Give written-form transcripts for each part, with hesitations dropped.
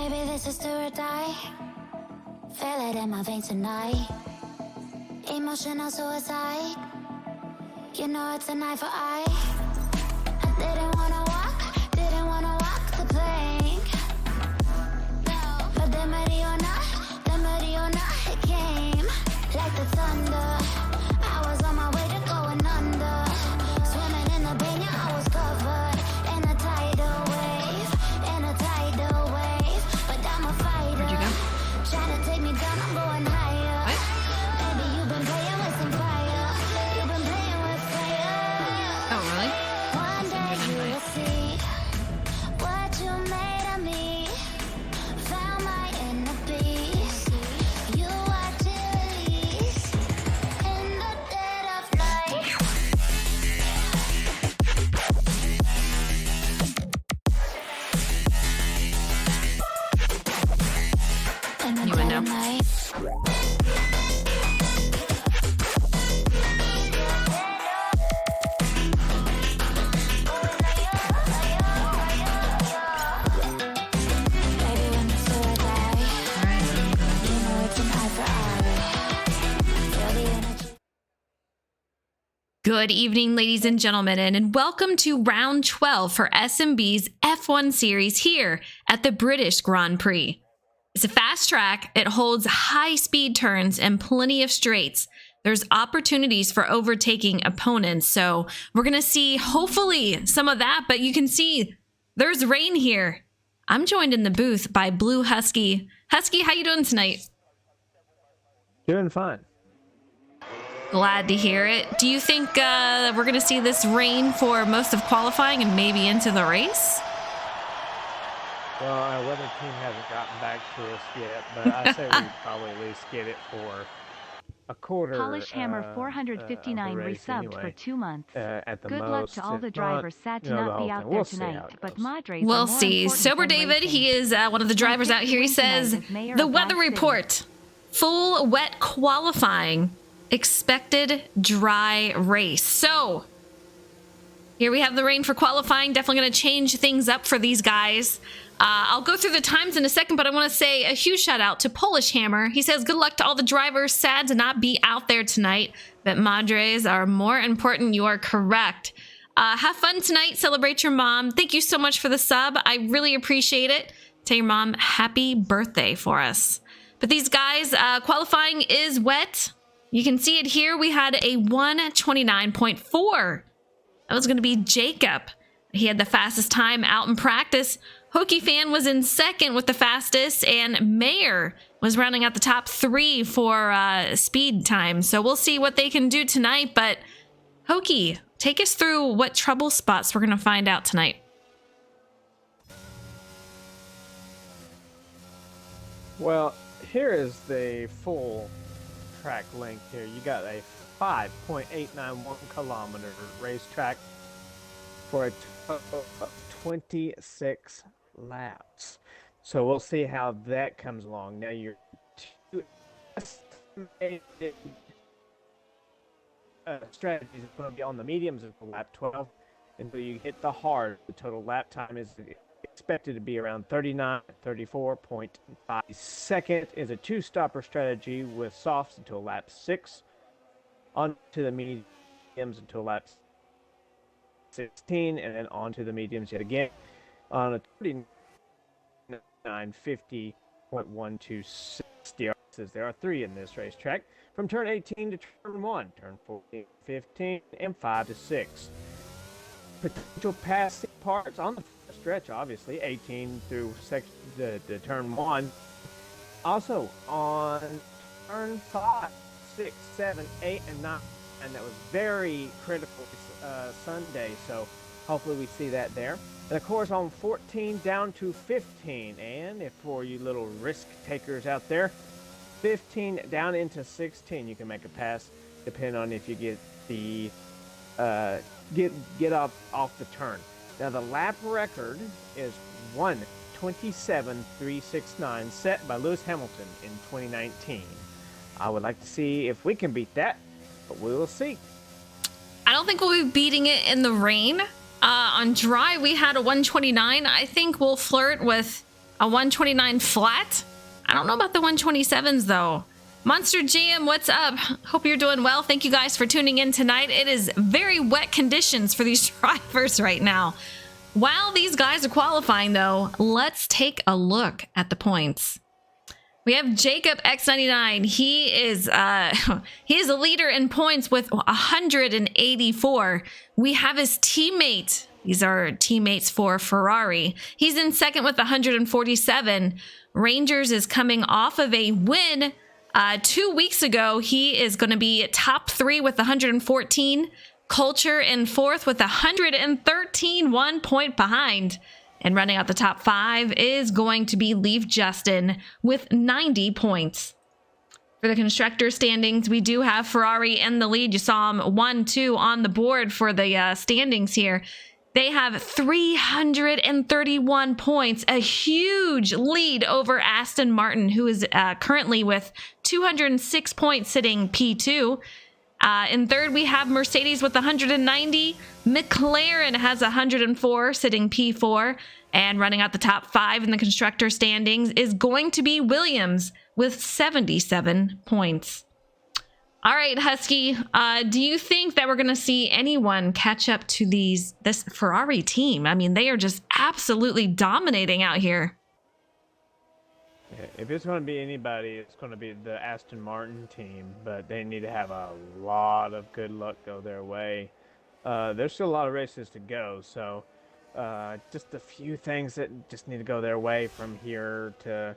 Baby, this is do or die. Feel it in my veins tonight. Emotional suicide. You know it's an eye for eye. I didn't wanna walk the plank. But the Mariona, it came like the thunder. I was on my way to going under. Swimming in the banya, I was covered in a tidal wave. But I'm a fighter. Where'd you go? Try to take me down, I'm going higher. What? Baby, you've been playing with some fire. You've been playing with fire. Oh, really? One day you will see what you made of me. Found my inner peace. You watch it release in the dead of night. In the You would dead know. of night. Baby, when it's do or die, you know it's an eye for eye. Feel the energy. Good evening, ladies and gentlemen, and welcome to round 12 for SnB's F1 series here at the British Grand Prix. It's a fast track. It holds high speed turns and plenty of straights. There's opportunities for overtaking opponents, so we're going to see hopefully some of that, but you can see there's rain here. I'm joined in the booth by Blue Husky. Husky, how you doing tonight? Doing fine. Glad to hear it. Do you think we're going to see this rain for most of qualifying and maybe into the race? Well, our weather team hasn't gotten back to us yet, but I say we probably at least get it for a quarter. Polish Hammer of the 459 race resubbed anyway, for 2 months. at the Good luck most. to all If the not, drivers. Sad to you know, not the be whole out thing. there We'll see how tonight, it but goes. Madres We'll are more see. important Sober than David, racing. he is one of the drivers out here. He says, Mayor the of weather Black City. report, full wet qualifying, expected dry race. So here we have the rain for qualifying. Definitely going to change things up for these guys. I'll go through the times in a second, but I want to say a huge shout out to Polish Hammer. He says, good luck to all the drivers. Sad to not be out there tonight, but Madres are more important. You are correct. Have fun tonight. Celebrate your mom. Thank you so much for the sub. I really appreciate it. Tell your mom happy birthday for us. But these guys, qualifying is wet. You can see it here. We had a 1:29.4. That was going to be Jacob. He had the fastest time out in practice. Hokey Fan was in second with the fastest, and Mayor was rounding out the top 3 for speed time. So we'll see what they can do tonight. But Hokey, take us through what trouble spots we're going to find out tonight. Well, here is the full track length here. You got a 5.891 kilometer racetrack for a total of 26 laps. So we'll see how that comes along. Now your two estimated strategies is going to be on the mediums until lap 12 until you hit the hard. The total lap time is expected to be around 34.5. Second is a two-stopper strategy with softs until lap 6, onto the mediums until lap 16, and then onto the mediums yet again on a 39.50.126 DRSs. There are 3 in this racetrack from turn 18 to turn 1, turn 14, 15, and 5 to 6. Potential passing parts on the stretch, obviously 18 through the turn 1. Also on turn 5, 6, 7, 8, and 9. And that was very critical Sunday, so hopefully we see that there. And of course on 14 down to 15, and if for you little risk takers out there, 15 down into 16, you can make a pass depending on if you get the get off the turn. Now the lap record is 1:27.369 set by Lewis Hamilton in 2019. I would like to see if we can beat that, but we will see. I don't think we'll be beating it in the rain. On dry, we had a 129. I think we'll flirt with A 129 flat? I don't know about the 127s though. Monster Jam, what's up? Hope you're doing well. Thank you guys for tuning in tonight. It is very wet conditions for these drivers right now. While these guys are qualifying though, let's take a look at the points. We have Jacob X99. He is a leader in points with 184. We have his teammate. These are teammates for Ferrari. He's in second with 147. Rangers is coming off of a win 2 weeks ago. He is going to be top 3 with 114. Culture in fourth with 113, 1 point behind. And running out the top 5 is going to be Leaf Justin with 90 points. For the constructor standings, we do have Ferrari in the lead. You saw them 1-2 on the board for the standings here. They have 331 points, a huge lead over Aston Martin, who is currently with 206 points sitting P2. In third, we have Mercedes with 190. McLaren has 104, sitting P4. And running out the top 5 in the constructor standings is going to be Williams with 77 points. All right, Husky, do you think that we're going to see anyone catch up to this Ferrari team? I mean, they are just absolutely dominating out here. If it's going to be anybody, it's going to be the Aston Martin team, but they need to have a lot of good luck go their way. There's still a lot of races to go, so just a few things that just need to go their way from here to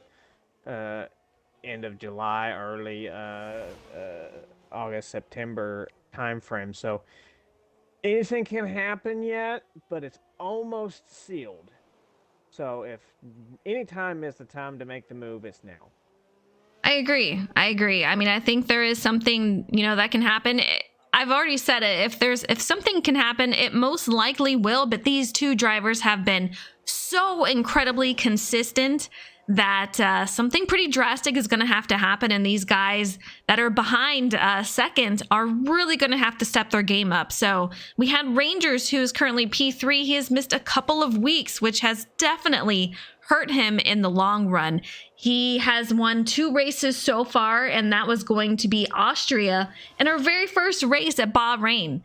end of July, early August, September timeframe. So anything can happen yet, but it's almost sealed. So if any time is the time to make the move, it's now. I agree. I mean, I think there is something, that can happen. I've already said it. If something can happen, it most likely will. But these two drivers have been so incredibly consistent that something pretty drastic is going to have to happen. And these guys that are behind second are really going to have to step their game up. So we had Rangers, who's currently P3. He has missed a couple of weeks, which has definitely hurt him in the long run. He has won 2 races so far, and that was going to be Austria in our very first race at Bahrain.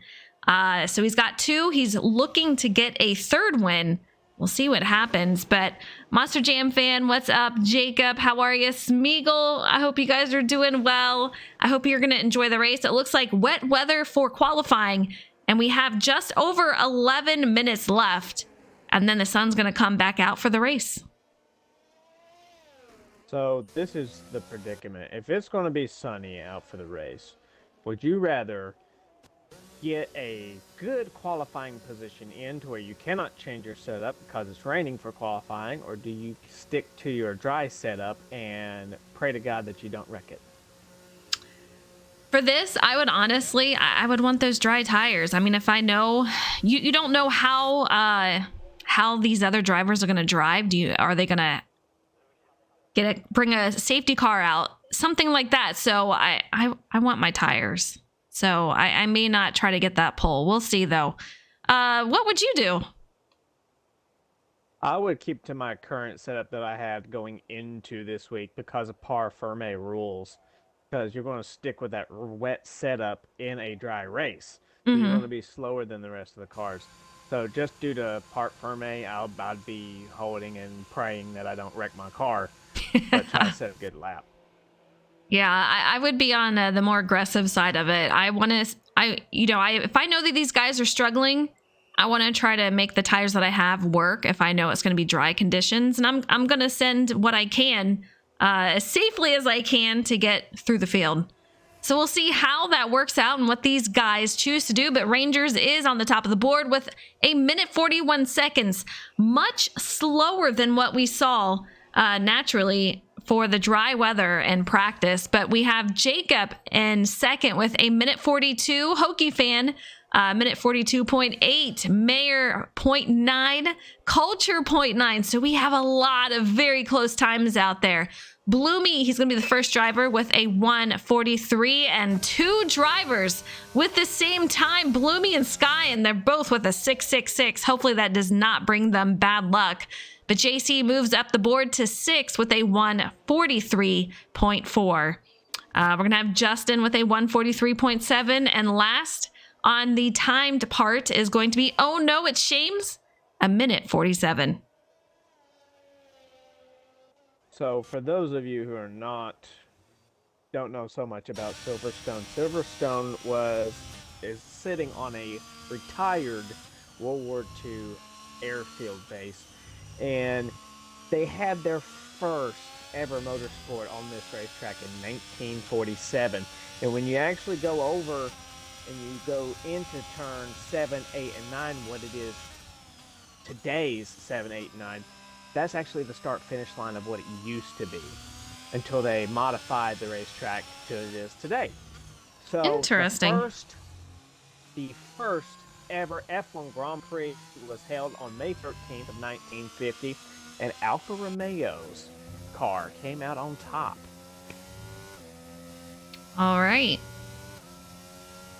So he's got 2. He's looking to get a 3rd win. We'll see what happens. But Monster Jam fan, what's up? Jacob, how are you? Smeagol, I hope you guys are doing well. I hope you're going to enjoy the race. It looks like wet weather for qualifying, and we have just over 11 minutes left, and then the sun's going to come back out for the race. So this is the predicament. If it's going to be sunny out for the race, would you rather get a good qualifying position in to where you cannot change your setup because it's raining for qualifying, or do you stick to your dry setup and pray to God that you don't wreck it? For this, I would honestly, I would want those dry tires. I mean, if I know, you don't know how these other drivers are going to drive. Are they going to bring a safety car out, something like that? So I want my tires. So I may not try to get that pole. We'll see, though. What would you do? I would keep to my current setup that I had going into this week because of par ferme rules. Because you're going to stick with that wet setup in a dry race. So you're going to be slower than the rest of the cars. So just due to par ferme, I'd be holding and praying that I don't wreck my car. But try to set a good lap. Yeah, I would be on the more aggressive side of it. If I know that these guys are struggling, I want to try to make the tires that I have work if I know it's going to be dry conditions. And I'm going to send what I can as safely as I can to get through the field. So we'll see how that works out and what these guys choose to do. But Rangers is on the top of the board with 1 minute 41 seconds, much slower than what we saw naturally for the dry weather and practice. But we have Jacob in second with 1 minute 42. Hokie fan, minute 42.8. Mayor 0.9. Culture 0.9. So we have a lot of very close times out there. Bloomy, he's going to be the first driver with a 1:43, and 2 drivers with the same time, Bloomy and Sky, and they're both with a 6:66. Hopefully that does not bring them bad luck. but JC moves up the board to 6 with a 143.4. We're going to have Justin with a 143.7. And last on the timed part is going to be, oh no, it's Shames, a minute 47. So for those of you who don't know so much about Silverstone, Silverstone is sitting on a retired World War II airfield base, and they had their first ever motorsport on this racetrack in 1947. And when you actually go over and you go into turn 7, 8, and 9, what it is today's 7, 8, 9, that's actually the start-finish line of what it used to be until they modified the racetrack to it is today. So interesting. The first ever F1 Grand Prix was held on May 13th of 1950, and Alfa Romeo's car came out on top. All right.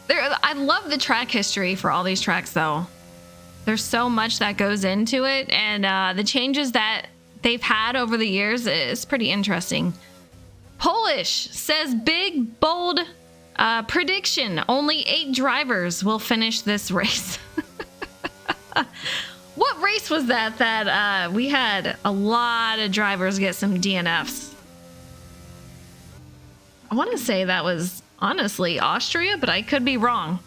I love the track history for all these tracks, though. There's so much that goes into it, and the changes that they've had over the years is pretty interesting. Polish says big, bold prediction. Only 8 drivers will finish this race. What race was that we had a lot of drivers get some DNFs? I want to say that was honestly Austria, but I could be wrong.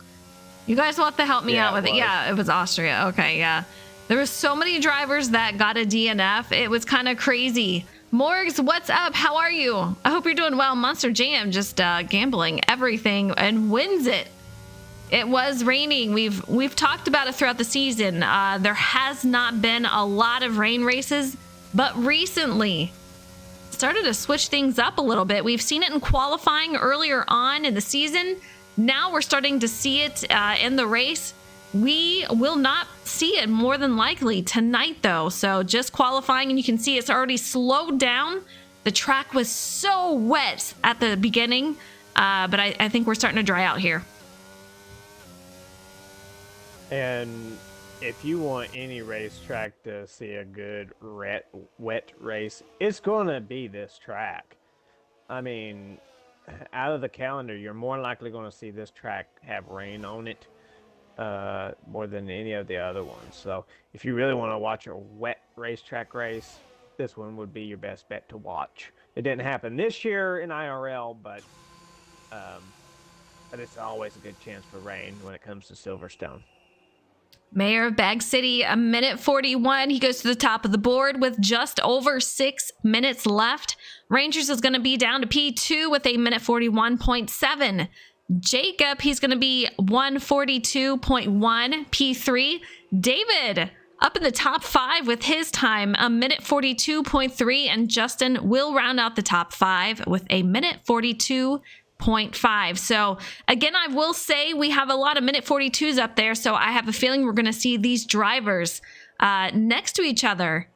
You guys will have to help me out with it. Yeah, it was Austria. Okay, yeah. There were so many drivers that got a DNF. It was kind of crazy. Morgs, what's up? How are you? I hope you're doing well. Monster Jam just gambling everything and wins it. It was raining. We've talked about it throughout the season. There has not been a lot of rain races, but recently started to switch things up a little bit. We've seen it in qualifying earlier on in the season. Now we're starting to see it in the race. We will not see it more than likely tonight, though. So just qualifying, and you can see it's already slowed down. The track was so wet at the beginning, but I think we're starting to dry out here. And if you want any racetrack to see a good wet race, it's going to be this track. I mean, out of the calendar, you're more likely going to see this track have rain on it more than any of the other ones. So if you really want to watch a wet racetrack race, this one would be your best bet to watch. It didn't happen this year in IRL, but it's always a good chance for rain when it comes to Silverstone. Mayor of Bag City, a minute 41. He goes to the top of the board with just over 6 minutes left. Rangers is going to be down to P2 with a minute 41.7. Jacob, he's going to be 142.1. P3. David up in the top 5 with his time, a minute 42.3. And Justin will round out the top 5 with a minute 42.5. So again, I will say we have a lot of minute 42s up there. So I have a feeling we're going to see these drivers next to each other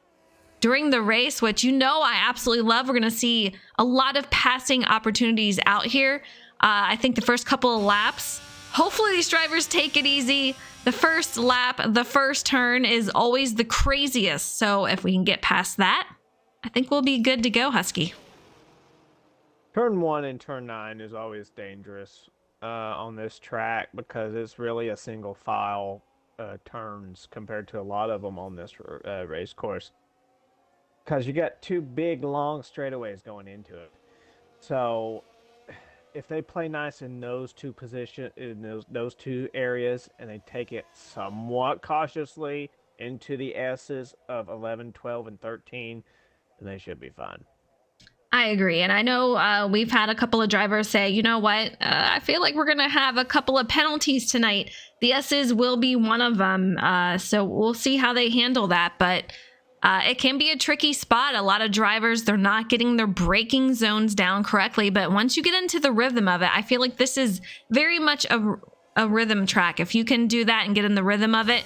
during the race, which I absolutely love. We're going to see a lot of passing opportunities out here. I think the first couple of laps, hopefully these drivers take it easy. The first lap, the first turn is always the craziest. So if we can get past that, I think we'll be good to go, Husky. Turn 1 and turn 9 is always dangerous on this track because it's really a single file turns compared to a lot of them on this race course. Because you got 2 big long straightaways going into it. So if they play nice in those 2 positions, in those 2 areas, and they take it somewhat cautiously into the S's of 11, 12, and 13, then they should be fine. I agree. And I know we've had a couple of drivers say, you know what, I feel like we're going to have a couple of penalties tonight. The S's will be one of them. So we'll see how they handle that. But it can be a tricky spot. A lot of drivers, they're not getting their braking zones down correctly. But once you get into the rhythm of it, I feel like this is very much a rhythm track. If you can do that and get in the rhythm of it,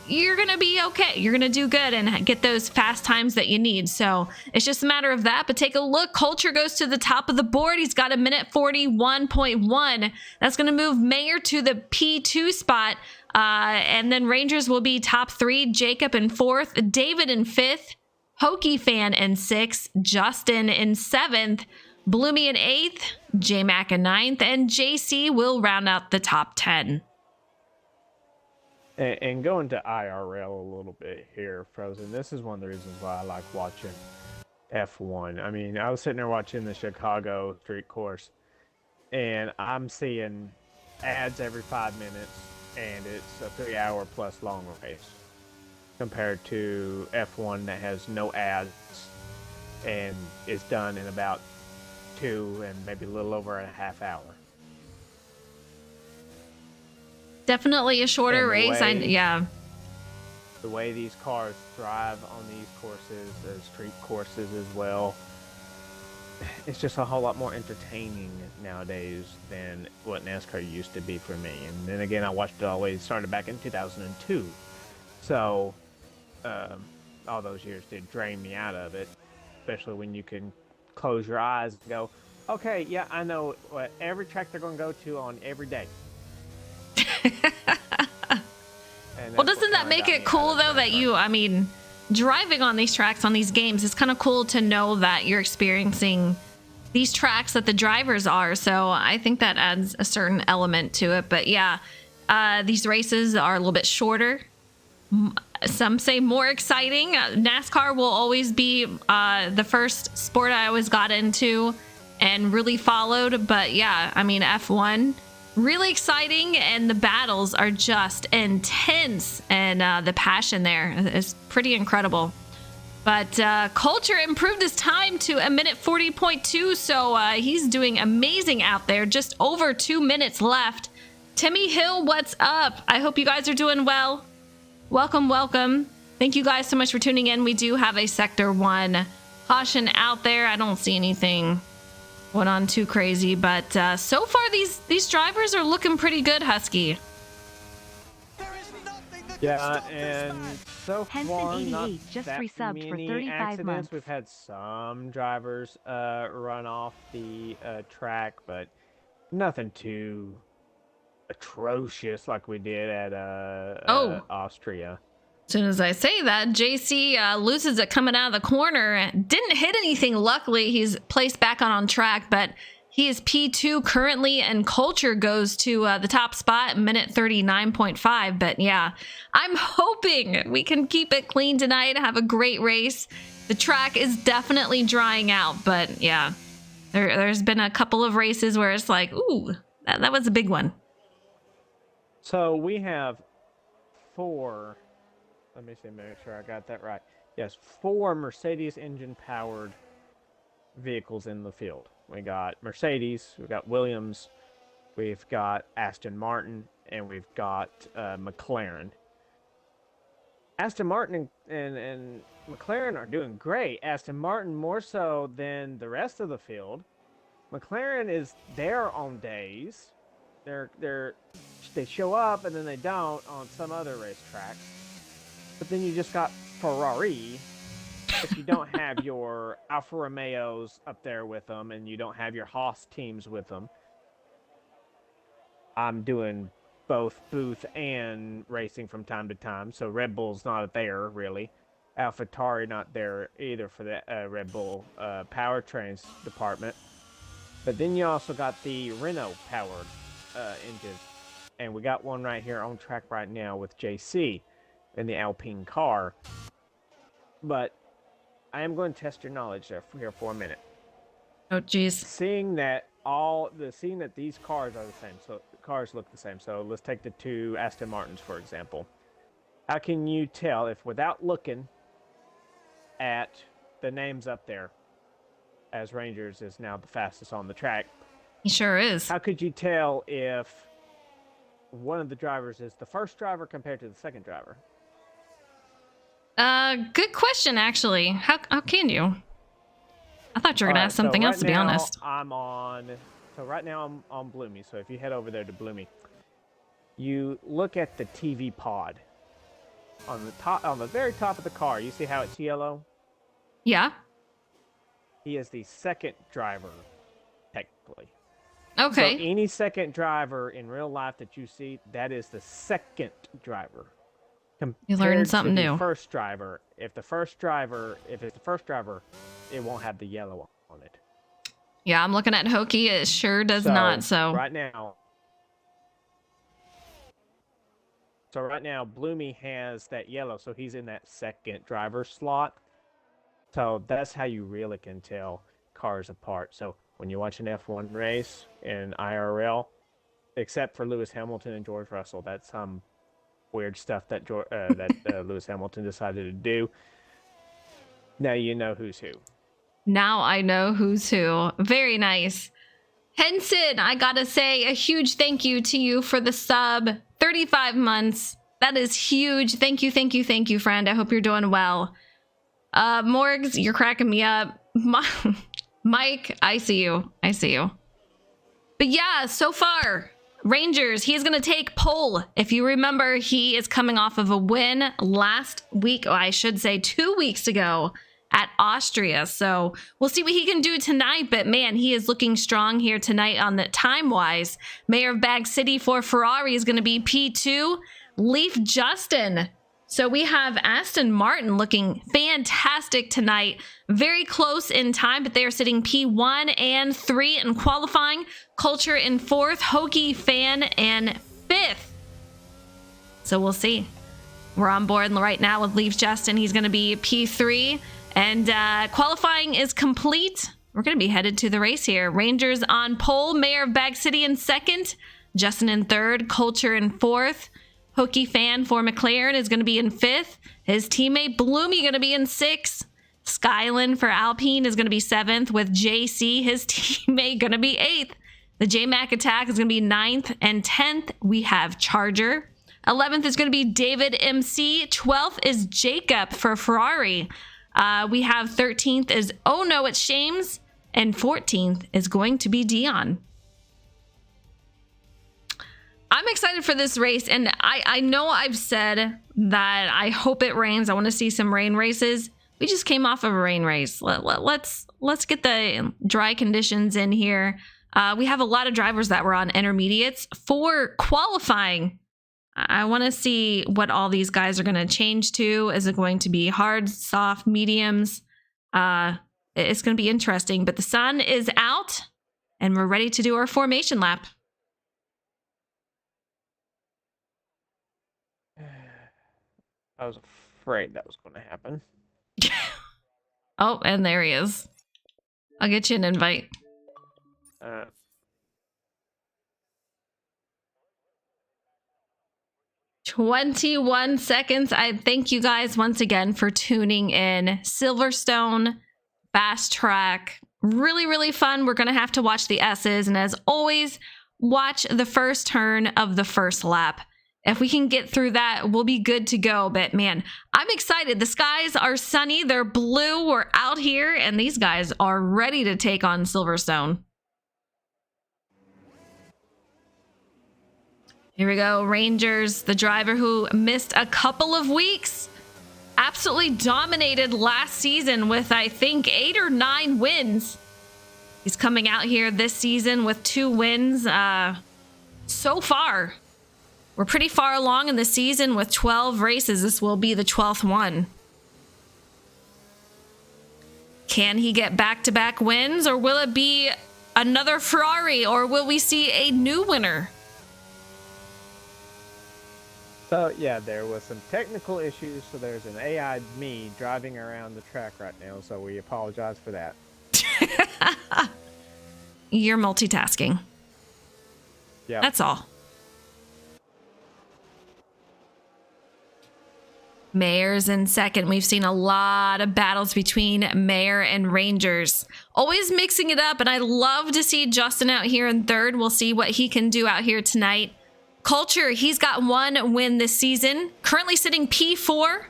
you're going to be okay. You're going to do good and get those fast times that you need. So it's just a matter of that. But take a look. Culture goes to the top of the board. He's got a minute 41.1. That's going to move Mayor to the P2 spot. And then Rangers will be top 3. Jacob in 4th. David in 5th. Pokey Fan in 6th, Justin in 7th, Bloomy in 8th, J-Mac in 9th, and JC will round out the top 10. And going to IRL a little bit here, Frozen, this is one of the reasons why I like watching F1. I mean, I was sitting there watching the Chicago street course, and I'm seeing ads every 5 minutes, and it's a 3-hour plus long race compared to F1 that has no ads and is done in about 2 and maybe a little over a half hour. Definitely a shorter race. The way these cars drive on these courses, the street courses as well, it's just a whole lot more entertaining nowadays than what NASCAR used to be for me. And then again, I watched it all the way. It started back in 2002. So all those years did drain me out of it, especially when you can close your eyes and go, okay, yeah, I know what every track they're going to go to on every day. Well, doesn't that make it cool, though, that driving on these tracks, on these games, it's kind of cool to know that you're experiencing these tracks that the drivers are. So I think that adds a certain element to it. But yeah, these races are a little bit shorter. Some say more exciting. NASCAR will always be the first sport I always got into and really followed. But yeah, I mean, F1, really exciting, and the battles are just intense, and the passion there is pretty incredible. But Coulter improved his time to 1:40.2, so he's doing amazing out there. Just over 2 minutes left. Timmy Hill, what's up? I hope you guys are doing well. Welcome. Thank you guys so much for tuning in. We do have a Sector 1 caution out there. I don't see anything going on too crazy, but so far these drivers are looking pretty good, Husky. Yeah, and so far not just that resubbed for many 35 accidents. months. We've had some drivers run off the track, but nothing too atrocious like we did at Austria. As soon as I say that, JC loses it coming out of the corner. Didn't hit anything, luckily. He's placed back on track, but he is P2 currently, and Coulter goes to the top spot, 1:39.5. But yeah, I'm hoping we can keep it clean tonight, have a great race. The track is definitely drying out, but yeah, there's been a couple of races where it's like, ooh, that was a big one. So we have 4... Let me see, make sure I got that right. Yes, 4 Mercedes engine-powered vehicles in the field. We got Mercedes, we've got Williams, we've got Aston Martin, and we've got McLaren. Aston Martin and McLaren are doing great. Aston Martin more so than the rest of the field. McLaren is there on days. They show up and then they don't on some other racetracks. But then you just got Ferrari. If you don't have your Alfa Romeos up there with them and you don't have your Haas teams with them. I'm doing both booth and racing from time to time. So Red Bull's not there, really. AlphaTauri not there either for the Red Bull powertrains department. But then you also got the Renault-powered engines. And we got one right here on track right now with JC in the Alpine car. But I am going to test your knowledge there here for a minute. Oh, geez. Seeing that these cars are the same, so the cars look the same. So let's take the 2 Aston Martins, for example. How can you tell if, without looking at the names up there, as Rangers is now the fastest on the track? He sure is. How could you tell if one of the drivers is the first driver compared to the second driver? Good question, actually. How can you? I thought you were going to ask something else, to be honest. Right now I'm on Bloomy. So if you head over there to Bloomy, you look at the TV pod on the very top of the car. You see how it's yellow? Yeah. He is the second driver, technically. Okay. So any second driver in real life that you see, that is the second driver. You learned something new. The first driver if the first driver, it won't have the yellow on it. Yeah, I'm looking at Hokie. It sure does not. So right now, Bloomy has that yellow, so he's in that second driver slot. So that's how you really can tell cars apart. So when you watch an F1 race in IRL, except for Lewis Hamilton and George Russell, that's some weird stuff that Lewis Hamilton decided to do. Now you know who's who. Now I know who's who. Very nice. Henson, I gotta say a huge thank you to you for the sub. 35 months. That is huge. Thank you, friend. I hope you're doing well. Morgs, you're cracking me up. Mike, I see you. But yeah, so far, Rangers, he's going to take pole. If you remember, he is coming off of a win last week, or I should say 2 weeks ago at Austria. So we'll see what he can do tonight. But man, he is looking strong here tonight on the time-wise. Mayor of Bag City for Ferrari is going to be P2. Leaf Justin. So we have Aston Martin looking fantastic tonight. Very close in time, but they are sitting P1 and 3 in qualifying. Culture in 4th. Hokie Fan in 5th. So we'll see. We're on board right now with Leaf Justin. He's going to be P3. And qualifying is complete. We're going to be headed to the race here. Rangers on pole. Mayor of Bag City in 2nd. Justin in 3rd. Culture in 4th. Hokie Fan for McLaren is going to be in 5th. His teammate Bloomy going to be in 6th. Skyland for Alpine is going to be 7th with JC, his teammate, going to be 8th. The J-Mac Attack is going to be 9th and 10th. We have Charger. 11th is going to be David MC. 12th is Jacob for Ferrari. We have 13th is Oh No, It's Shames. And 14th is going to be Dion. I'm excited for this race, and I know I've said that I hope it rains. I want to see some rain races. We just came off of a rain race. Let's get the dry conditions in here. We have a lot of drivers that were on intermediates for qualifying. I want to see what all these guys are going to change to. Is it going to be hard, soft, mediums? It's going to be interesting, but the sun is out, and we're ready to do our formation lap. I was afraid that was going to happen. Oh, and there he is. I'll get you an invite. 21 seconds. I thank you guys once again for tuning in. Silverstone, fast track. Really, really fun. We're going to have to watch the S's. And as always, watch the first turn of the first lap. If we can get through that, we'll be good to go. But man, I'm excited. The skies are sunny. They're blue. We're out here, and these guys are ready to take on Silverstone. Here we go. Rangers, the driver who missed a couple of weeks, absolutely dominated last season with, I think, 8 or 9 wins. He's coming out here this season with 2 wins so far. We're pretty far along in the season with 12 races. This will be the 12th one. Can he get back-to-back wins, or will it be another Ferrari, or will we see a new winner? So, yeah, there was some technical issues, so there's an AI me driving around the track right now, so we apologize for that. You're multitasking. Yeah. That's all. Mayor's in second. We've seen a lot of battles between Mayor and Rangers. Always mixing it up, and I love to see Justin out here in third. We'll see what he can do out here tonight. Culture, he's got 1 win this season. Currently sitting P4.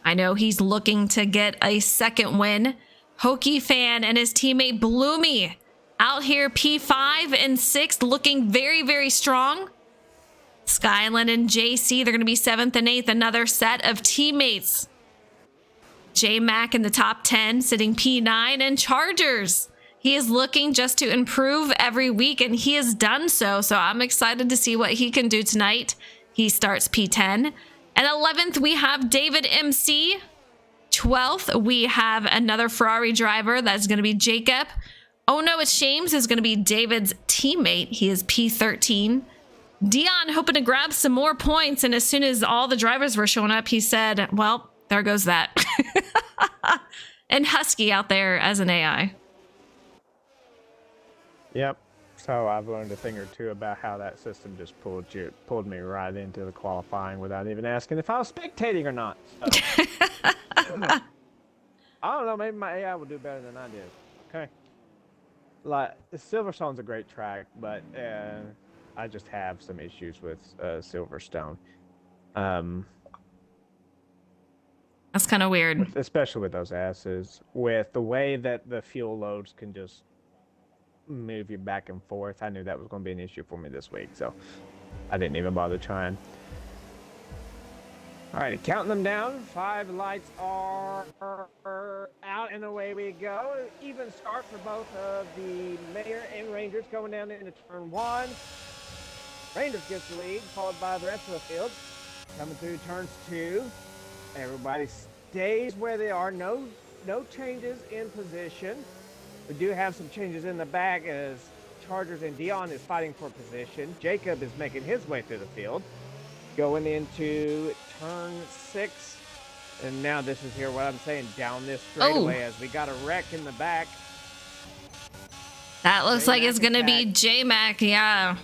I know he's looking to get a second win. Hokie Fan and his teammate Bloomy out here P5 and 6th, looking very, very strong. Skyland and JC, they're going to be 7th and 8th. Another set of teammates. J-Mac in the top 10, sitting P9. And Chargers, he is looking just to improve every week, and he has done so. So I'm excited to see what he can do tonight. He starts P10. And 11th, we have David MC. 12th, we have another Ferrari driver. That's going to be Jacob. Oh no, it's Shames is going to be David's teammate. He is P13. Dion hoping to grab some more points, and as soon as all the drivers were showing up, he said, well, there goes that. And Husky out there as an AI. Yep. So I've learned a thing or two about how that system just pulled me right into the qualifying without even asking if I was spectating or not. So, I don't know. Maybe my AI will do better than I did. Okay. Like Silverstone's a great track, but I just have some issues with Silverstone. That's kind of weird. Especially with those asses, with the way that the fuel loads can just move you back and forth. I knew that was going to be an issue for me this week, so I didn't even bother trying. All right, counting them down. 5 lights are out, and away we go. Even start for both of the Mayor and Rangers going down into turn 1. Rangers gets the lead, followed by the rest of the field. Coming through turns 2. Everybody stays where they are. No changes in position. We do have some changes in the back as Chargers and Dion is fighting for position. Jacob is making his way through the field. Going into turn 6. And now this is here what I'm saying, down this straightaway as we got a wreck in the back. That looks like it's going to be J-Mac, yeah.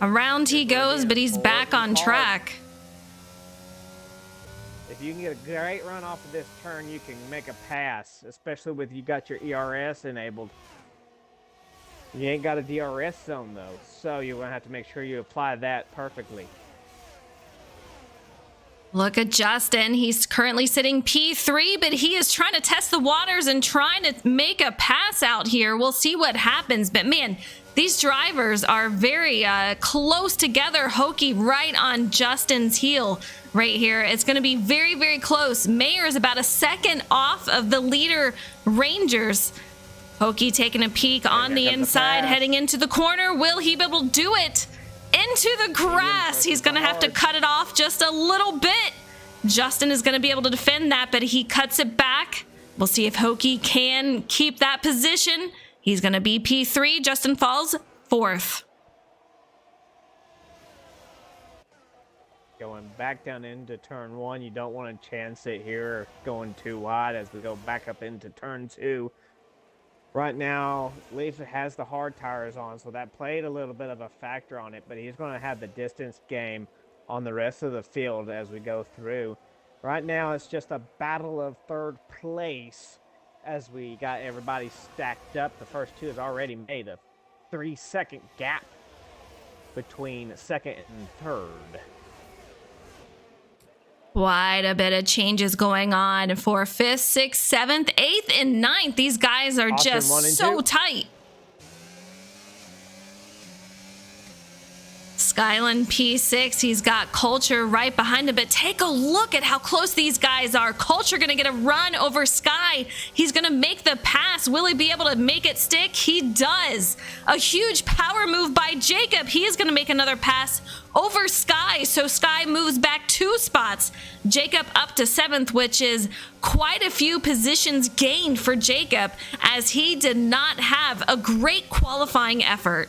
Around he goes, but he's back on track. If you can get a great run off of this turn, you can make a pass, especially with you got your ERS enabled. You ain't got a DRS zone though, so you're gonna have to make sure you apply that perfectly. Look at Justin. He's currently sitting P3, but he is trying to test the waters and trying to make a pass out here. We'll see what happens, but man, these drivers are very close together. Hokey right on Justin's heel right here. It's going to be very, very close. Mayor is about a second off of the leader Rangers. Hokey taking a peek on the inside, heading into the corner. Will he be able to do it? Into the grass. He's going to have to cut it off just a little bit. Justin is going to be able to defend that, but he cuts it back. We'll see if Hokey can keep that position. He's going to be P3. Justin falls 4th. Going back down into turn 1, you don't want to chance it here going too wide as we go back up into turn 2. Right now, Leaf has the hard tires on, so that played a little bit of a factor on it, but he's going to have the distance game on the rest of the field as we go through. Right now, it's just a battle of 3rd place as we got everybody stacked up. The first 2 has already made a 3-second gap between 2nd and 3rd. Quite a bit of changes going on for 5th, 6th, 7th, 8th, and 9th. These guys are just so tight. Skyland P6, he's got Culture right behind him, but take a look at how close these guys are. Culture gonna get a run over Sky. He's gonna make the pass. Will he be able to make it stick? He does. A huge power move by Jacob. He is gonna make another pass over Sky, so Sky moves back 2 spots. Jacob up to 7th, which is quite a few positions gained for Jacob, as he did not have a great qualifying effort.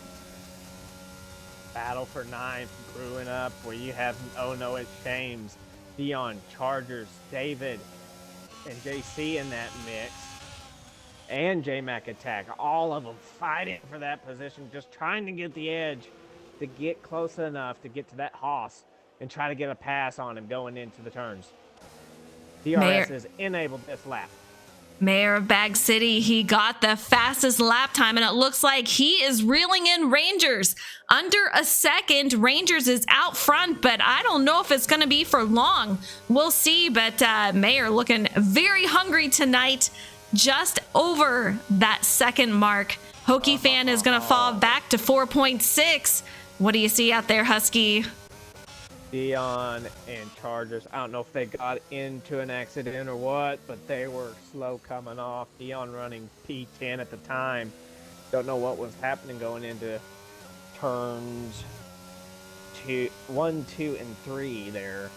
Battle for 9th brewing up where you have it's James, Dion, Chargers, David, and JC in that mix. And J-Mac Attack. All of them fighting for that position, just trying to get the edge to get close enough to get to that Haas and try to get a pass on him going into the turns. DRS has enabled this lap. Mayor of Bag City, he got the fastest lap time, and it looks like he is reeling in Rangers. Under a second, Rangers is out front, but I don't know if it's going to be for long. We'll see, but Mayor looking very hungry tonight, just over that second mark. Hokey fan is going to fall back to 4.6. What do you see out there, Husky? Dion and Chargers, I don't know if they got into an accident or what, but they were slow coming off. Dion running P10 at the time. Don't know what was happening going into turns 1, 2, and 3 there,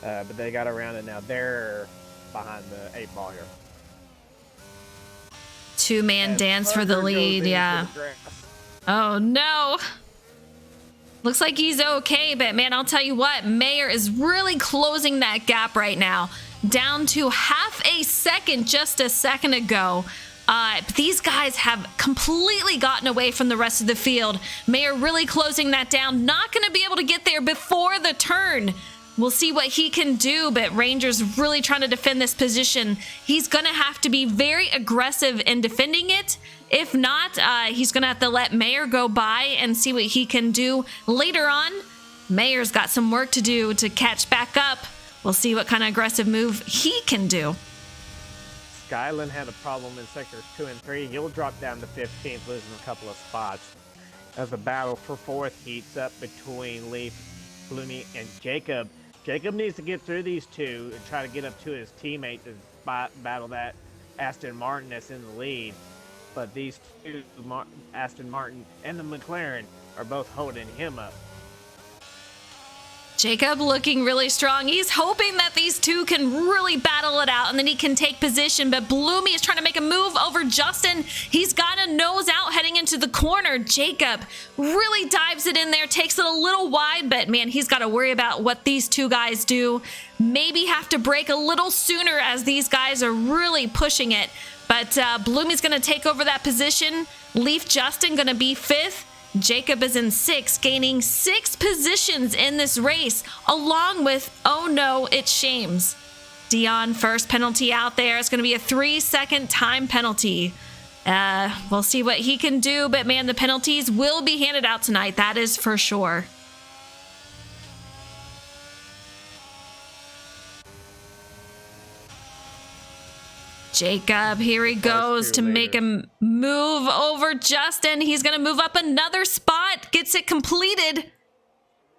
but they got around it now. They're behind the 8 ball here. Two-man As dance for the Parker goes lead, into yeah. the grass. Oh no. Looks like he's okay, but man, I'll tell you what, Mayer is really closing that gap right now. Down to half a second just a second ago. These guys have completely gotten away from the rest of the field. Mayer really closing that down. Not going to be able to get there before the turn. We'll see what he can do, but Ranger's really trying to defend this position. He's going to have to be very aggressive in defending it. If not, he's going to have to let Mayer go by and see what he can do later on. Mayer's got some work to do to catch back up. We'll see what kind of aggressive move he can do. Skyland had a problem in sectors 2 and 3. He'll drop down to 15th, losing a couple of spots. As the battle for 4th heats up between Leaf, Bloomy, and Jacob. Jacob needs to get through these two and try to get up to his teammate to battle that Aston Martin that's in the lead. But these two, Aston Martin and the McLaren, are both holding him up. Jacob looking really strong. He's hoping that these two can really battle it out and then he can take position. But Bloomy is trying to make a move over Justin. He's got a nose out heading into the corner. Jacob really dives it in there, takes it a little wide, but man, he's got to worry about what these two guys do. Maybe have to break a little sooner as these guys are really pushing it. But Bloomy's going to take over that position. Leaf Justin going to be 5th. Jacob is in 6th, gaining 6 positions in this race, along with, oh no, it's Shames. Dion, first penalty out there. It's going to be a 3-second time penalty. We'll see what he can do, but man, the penalties will be handed out tonight. That is for sure. Jacob, here he goes to make a move over Justin. He's going to move up another spot, gets it completed.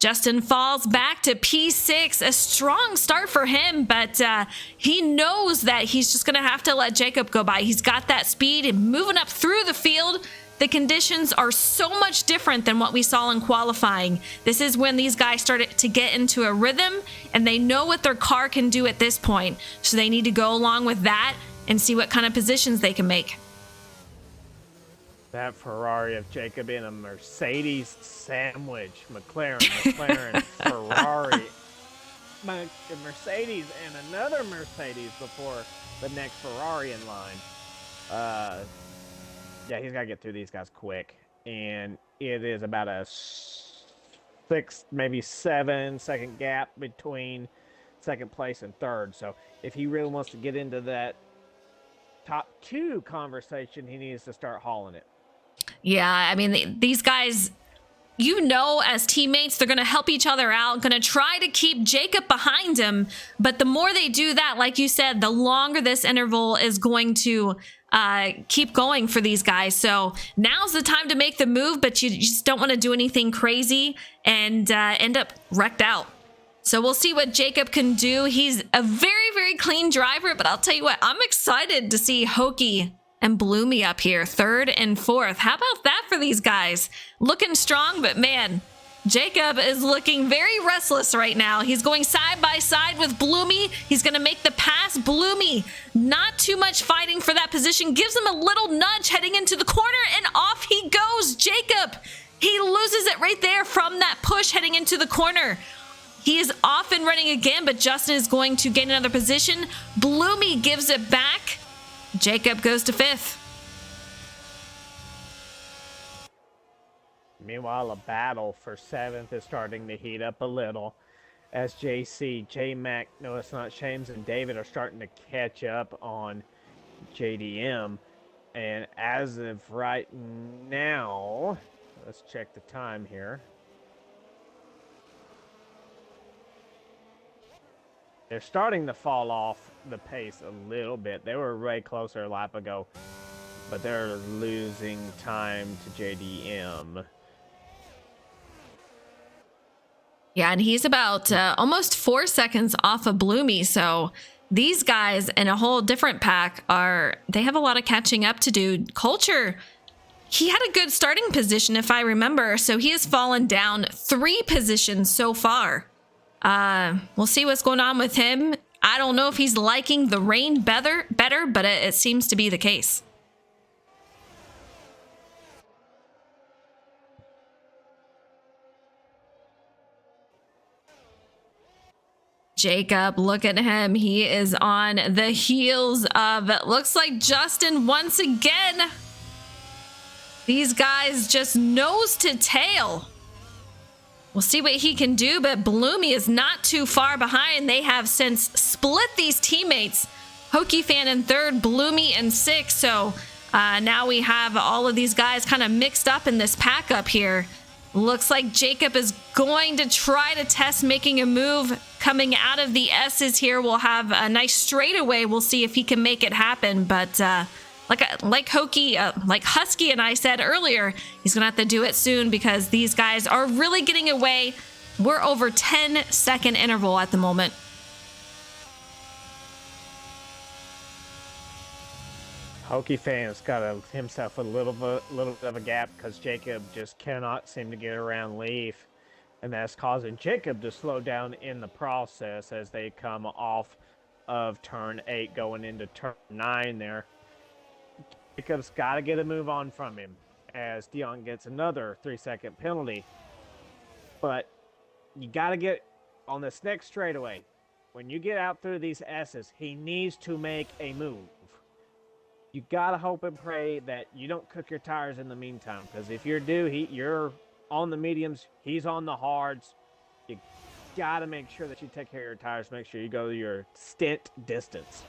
Justin falls back to P6. A strong start for him, but he knows that he's just going to have to let Jacob go by. He's got that speed and moving up through the field. The conditions are so much different than what we saw in qualifying. This is when these guys started to get into a rhythm, and they know what their car can do at this point. So they need to go along with that and see what kind of positions they can make. That Ferrari of Jacob in a Mercedes sandwich. McLaren, Ferrari. Mercedes and another Mercedes before the next Ferrari in line. Yeah, he's got to get through these guys quick. And it is about a 6, maybe 7-second gap between second place and third. So if he really wants to get into that top 2 conversation, he needs to start hauling it. Yeah, I mean, these guys, you know, as teammates, they're going to help each other out, going to try to keep Jacob behind him. But the more they do that, like you said, the longer this interval is going to keep going for these guys. So now's the time to make the move, but you just don't want to do anything crazy and end up wrecked out. So we'll see what Jacob can do. He's a very, very clean driver, but I'll tell you what, I'm excited to see Hokie and Bloomy up here, 3rd and 4th. How about that for these guys? Looking strong, but man, Jacob is looking very restless right now. He's going side by side with Bloomy. He's going to make the pass. Bloomy, not too much fighting for that position. Gives him a little nudge heading into the corner, and off he goes. Jacob, he loses it right there from that push heading into the corner. He is off and running again, but Justin is going to gain another position. Bloomy gives it back. Jacob goes to 5th. Meanwhile, a battle for 7th is starting to heat up a little as JC, J-Mac, no, it's not Shames, and David are starting to catch up on JDM. And as of right now, let's check the time here. They're starting to fall off the pace a little bit. They were way closer a lap ago, but they're losing time to JDM. Yeah, and he's about almost 4 seconds off of Bloomy. So these guys in a whole different pack they have a lot of catching up to do. Culture, he had a good starting position, if I remember. So he has fallen down 3 positions so far. We'll see what's going on with him. I don't know if he's liking the rain better, but it seems to be the case. Jacob, look at him. He is on the heels of, it looks like Justin once again. These guys just nose to tail. We'll see what he can do, but Bloomy is not too far behind. They have since split these teammates. Hokey Fan in third, Bloomy in sixth. So now we have all of these guys kind of mixed up in this pack up here. Looks like Jacob is going to try to test making a move coming out of the S's here. We'll have a nice straightaway. We'll see if he can make it happen. But like Husky and I said earlier, he's going to have to do it soon because these guys are really getting away. We're over 10-second interval at the moment. Hokey Fan's got himself a little bit of a gap because Jacob just cannot seem to get around Leaf. And that's causing Jacob to slow down in the process as they come off of turn 8 going into turn 9 there. Jacob's got to get a move on from him as Dion gets another 3-second penalty. But you got to get on this next straightaway. When you get out through these S's, he needs to make a move. You got to hope and pray that you don't cook your tires in the meantime. Because if you're you're on the mediums, he's on the hards. You got to make sure that you take care of your tires. Make sure you go your stint distance.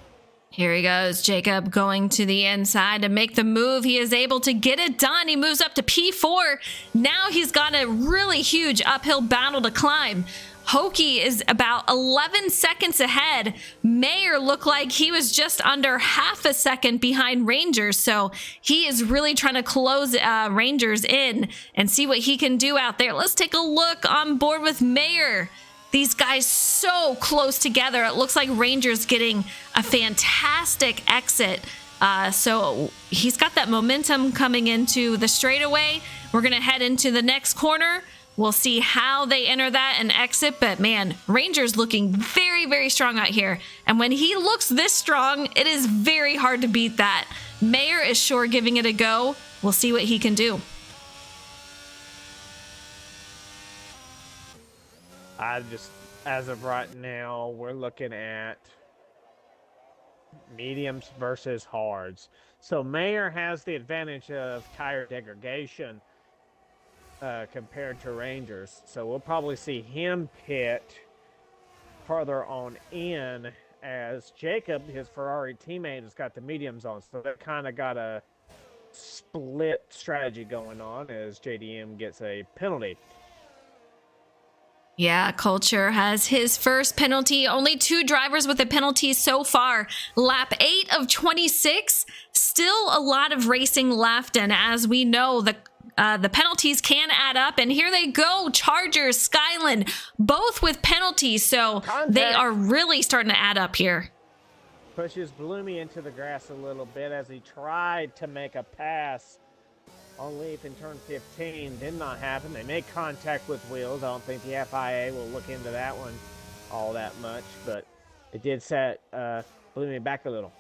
Here he goes, Jacob going to the inside to make the move. He is able to get it done. He moves up to P4. Now he's got a really huge uphill battle to climb. Hokey is about 11 seconds ahead. Mayer looked like he was just under half a second behind Rangers. So he is really trying to close Rangers in and see what he can do out there. Let's take a look on board with Mayer. These guys so close together. It looks like Rangers getting a fantastic exit. So he's got that momentum coming into the straightaway. We're going to head into the next corner. We'll see how they enter that and exit. But man, Rangers looking very, very strong out here. And when he looks this strong, it is very hard to beat that. Mayer is sure giving it a go. We'll see what he can do. As of right now, we're looking at mediums versus hards. So Mayer has the advantage of tire degradation compared to Rangers. So we'll probably see him pit farther on in as Jacob, his Ferrari teammate, has got the mediums on. So they've kind of got a split strategy going on as JDM gets a penalty. Yeah, Culture has his first penalty. Only 2 drivers with a penalty so far. Lap 8 of 26. Still a lot of racing left. And as we know, the penalties can add up. And here they go. Chargers, Skyland, both with penalties. So Contact. They are really starting to add up here. Pushes Bloomy into the grass a little bit as he tried to make a pass on Leaf in turn 15. Did not happen. They make contact with wheels. I don't think the FIA will look into that one all that much, but it did set Bloomy back a little.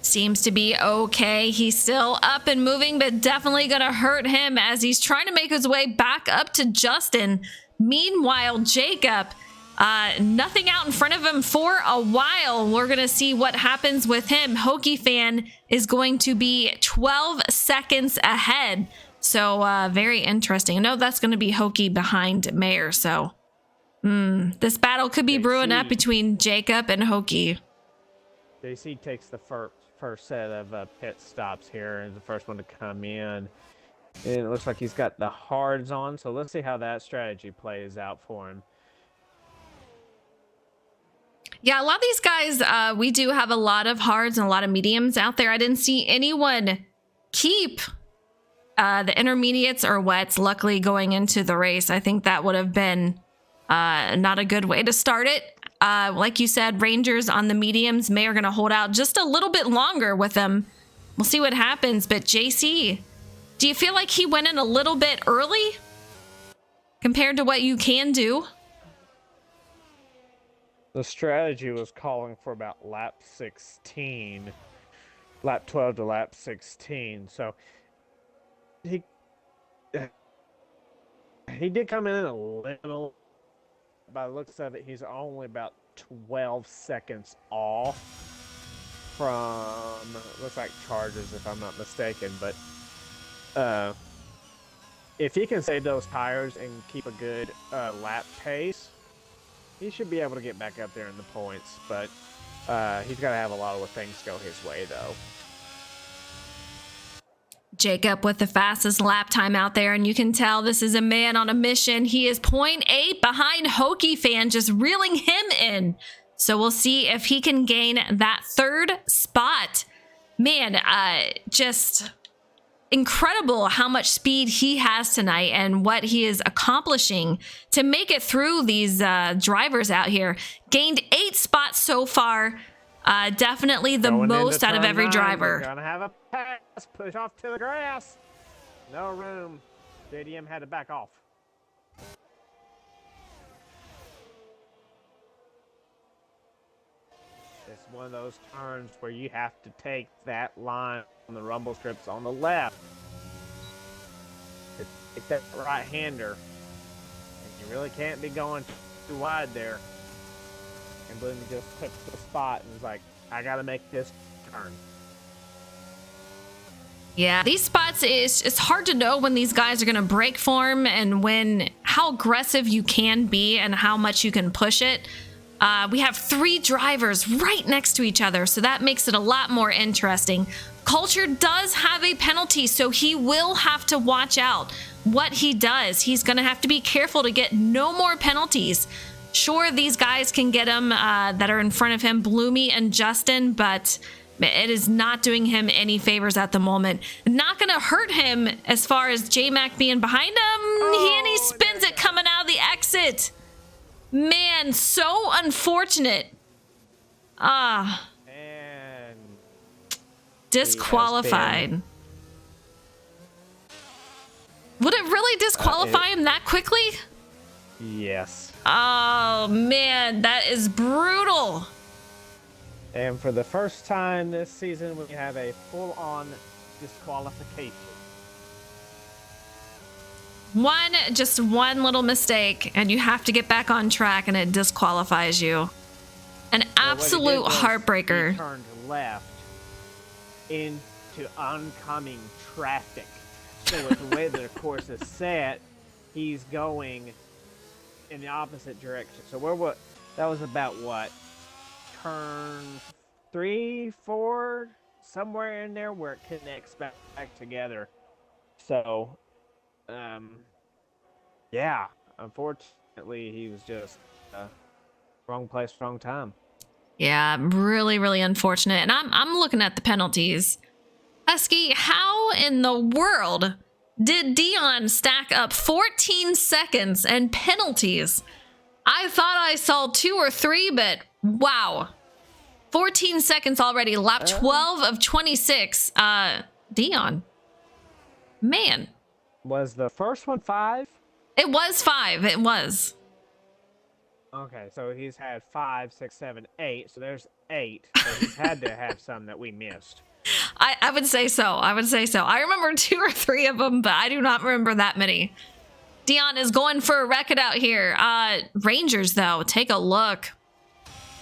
Seems to be okay. He's still up and moving, but definitely going to hurt him as he's trying to make his way back up to Justin. Meanwhile, Jacob, nothing out in front of him for a while. We're going to see what happens with him. Hokey Fan is going to be 12 seconds ahead. So very interesting. I know that's going to be Hokey behind Mayer. So this battle could be brewing up between Jacob and Hokey. JC takes the first set of pit stops here and the first one to come in. And it looks like he's got the hards on. So let's see how that strategy plays out for him. Yeah, a lot of these guys, we do have a lot of hards and a lot of mediums out there. I didn't see anyone keep the intermediates or wets, luckily, going into the race. I think that would have been not a good way to start it. Like you said, Rangers on the mediums may are going to hold out just a little bit longer with them. We'll see what happens. But JC, do you feel like he went in a little bit early compared to what you can do? The strategy was calling for about lap 16, lap 12 to lap 16. So he he did come in a little. By the looks of it, he's only about 12 seconds off from, looks like charges if I'm not mistaken. But if he can save those tires and keep a good lap pace, he should be able to get back up there in the points. But he's got to have a lot of things go his way, though. Jacob with the fastest lap time out there, and you can tell this is a man on a mission. He is 0.8 behind Hokie Fan, just reeling him in. So we'll see if he can gain that third spot. Man, just incredible how much speed he has tonight and what he is accomplishing to make it through these drivers out here. Gained 8 spots so far. Definitely the most out of every driver. We're gonna have a pass. Push off to the grass. No room. JDM had to back off. It's one of those turns where you have to take that line on the rumble strips on the left. To take that right-hander. And you really can't be going too wide there. And Bloom just took the spot and was like, I gotta make this turn. Yeah, these spots, it's hard to know when these guys are going to break form and how aggressive you can be and how much you can push it. We have 3 drivers right next to each other, so that makes it a lot more interesting. Culture does have a penalty, so he will have to watch out what he does. He's going to have to be careful to get no more penalties. Sure, these guys can get him that are in front of him, Bloomy and Justin, but it is not doing him any favors at the moment. Not going to hurt him as far as J-Mac being behind him. He spins it coming out of the exit. Man, so unfortunate. And disqualified. Would it really disqualify him that quickly? Yes. Oh, man, that is brutal. And for the first time this season, we have a full-on disqualification. Just one little mistake, and you have to get back on track, and it disqualifies you. An absolute heartbreaker. He turned left into oncoming traffic. So with the way the course is set, he's going in the opposite direction. So that was about what? Turn 3, 4, somewhere in there where it connects back together. So, yeah, unfortunately, he was just wrong place, wrong time. Yeah, really, really unfortunate. And I'm looking at the penalties. Husky, how in the world did Dion stack up 14 seconds and penalties? I thought I saw 2 or 3, but wow. 14 seconds already. Lap 12 of 26. Dion. Man. Was the first one 5? It was 5. It was. Okay, so he's had 5, 6, 7, 8. So there's 8. So he's had to have some that we missed. I would say so. I remember 2 or 3 of them, but I do not remember that many. Dion is going for a record out here. Rangers, though, take a look.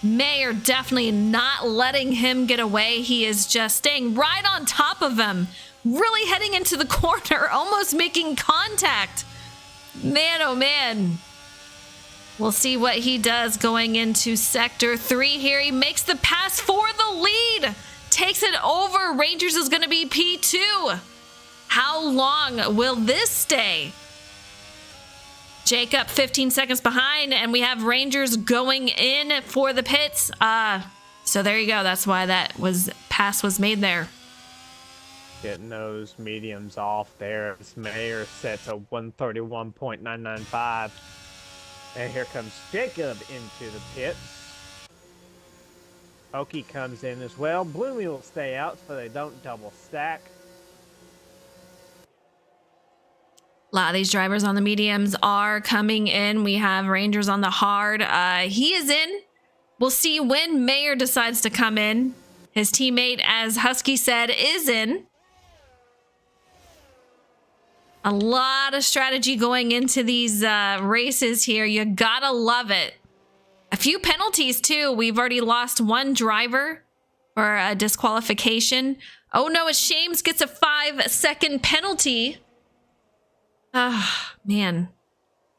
Mayer definitely not letting him get away. He is just staying right on top of him. Really heading into the corner, almost making contact. Man, oh man. We'll see what he does going into Sector 3 here. He makes the pass for the lead. Takes it over. Rangers is going to be P2. How long will this stay? Jacob 15 seconds behind, and we have Rangers going in for the pits. So there you go. That's why that pass was made there. Getting those mediums off there. This Mayer sets a 131.995. And here comes Jacob into the pits. Oki comes in as well. Bloomy will stay out so they don't double stack. A lot of these drivers on the mediums are coming in. We have Rangers on the hard. He is in. We'll see when Mayer decides to come in. His teammate, as Husky said, is in. A lot of strategy going into these races here. You gotta love it. A few penalties, too. We've already lost one driver for a disqualification. Oh, no, it's Shames gets a 5-second penalty. Ah, man.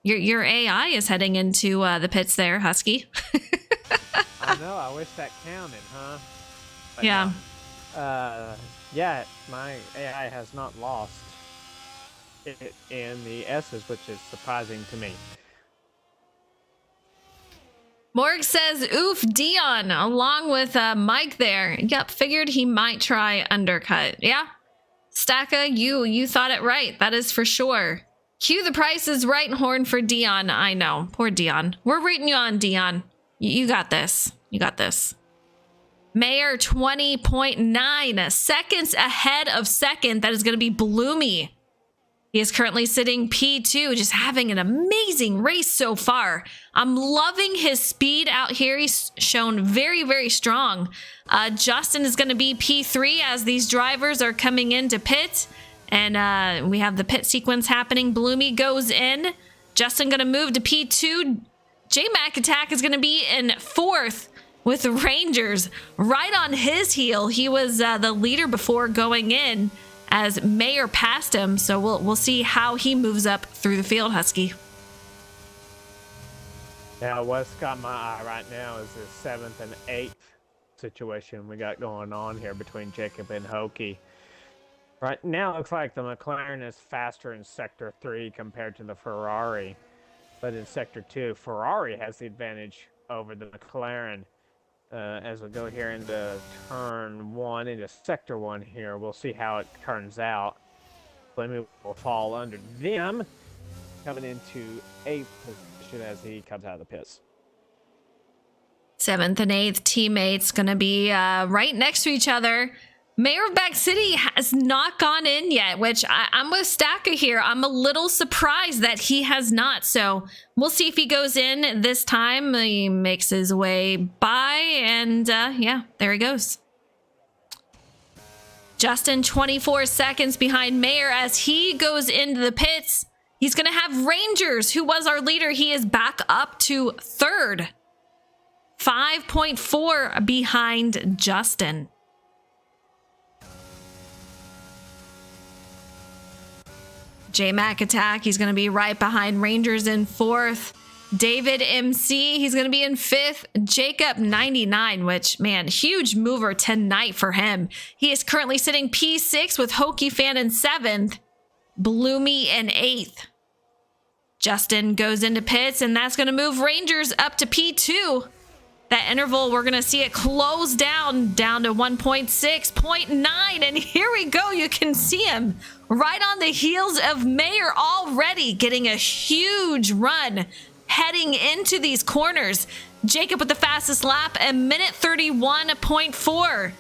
Your AI is heading into the pits there, Husky. I know. I wish that counted, huh? But yeah. no. Yeah, my AI has not lost it in the S's, which is surprising to me. Morg says, oof, Dion, along with Mike there. Yep, figured he might try undercut. Yeah. Stacka, you thought it right. That is for sure. Cue the Price is Right horn for Dion. I know. Poor Dion. We're rating you on, Dion. You got this. You got this. Mayer 20.9 seconds ahead of second. That is going to be Bloomy. He is currently sitting P2, just having an amazing race so far. I'm loving his speed out here. He's shown very, very strong. Justin is going to be P3 as these drivers are coming into pit. And we have the pit sequence happening. Bloomy goes in. Justin going to move to P2. J-Mac Attack is going to be in 4th with Rangers right on his heel. He was the leader before going in, as Mayer passed him, so we'll see how he moves up through the field, Husky. Now, what's got my eye right now is this 7th and 8th situation we got going on here between Jacob and Hokie. Right now, it looks like the McLaren is faster in Sector 3 compared to the Ferrari. But in Sector 2, Ferrari has the advantage over the McLaren. As we go here into turn 1, into Sector 1 here, we'll see how it turns out. Bloomy will fall under them, coming into 8th position as he comes out of the pits. 7th and 8th teammates going to be right next to each other. Mayor of Back City has not gone in yet, which I'm with Stacka here. I'm a little surprised that he has not. So we'll see if he goes in this time. He makes his way by, and yeah, there he goes. Justin, 24 seconds behind Mayer as he goes into the pits. He's going to have Rangers, who was our leader. He is back up to 3rd. 5.4 behind Justin. J-Mac Attack, he's going to be right behind Rangers in 4th. David MC, he's going to be in 5th. Jacob 99, which, man, huge mover tonight for him. He is currently sitting P6 with Hokie Fan in 7th. Bloomy in 8th. Justin goes into pits, and that's going to move Rangers up to P2. That interval, we're going to see it close down to 1.6, 0.9, and here we go. You can see him right on the heels of Mayer already getting a huge run heading into these corners. Jacob with the fastest lap, a minute 31.4.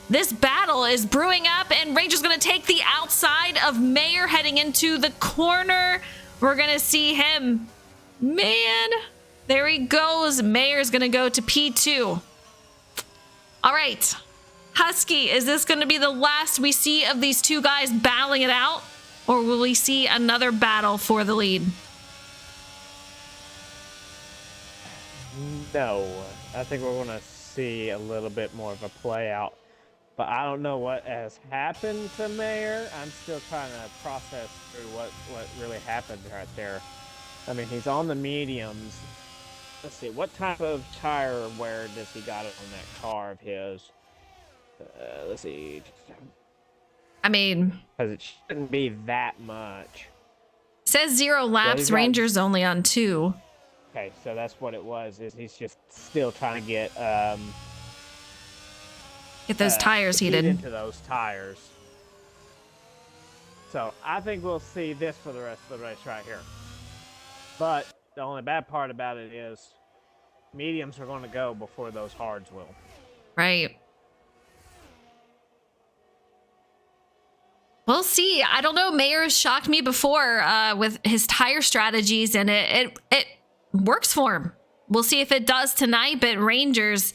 This battle is brewing up, and Rangers going to take the outside of Mayer heading into the corner. We're going to see him. Man, there he goes. Mayer's going to go to P2. All right. Husky, is this going to be the last we see of these two guys battling it out? Or will we see another battle for the lead? No. I think we're going to see a little bit more of a play out. But I don't know what has happened to Mayer. I'm still trying to process through what really happened right there. I mean, he's on the mediums. Let's see, what type of tire wear does he got on that car of his? Let's see. I mean, because it shouldn't be that much. Says 0 laps, Rangers only on 2. Okay, so that's what it was. Is he's just still trying to get those tires heated into those tires. So I think we'll see this for the rest of the race right here. But the only bad part about it is mediums are going to go before those hards will. Right. We'll see. I don't know. Mayer has shocked me before with his tire strategies, and it works for him. We'll see if it does tonight, but Rangers,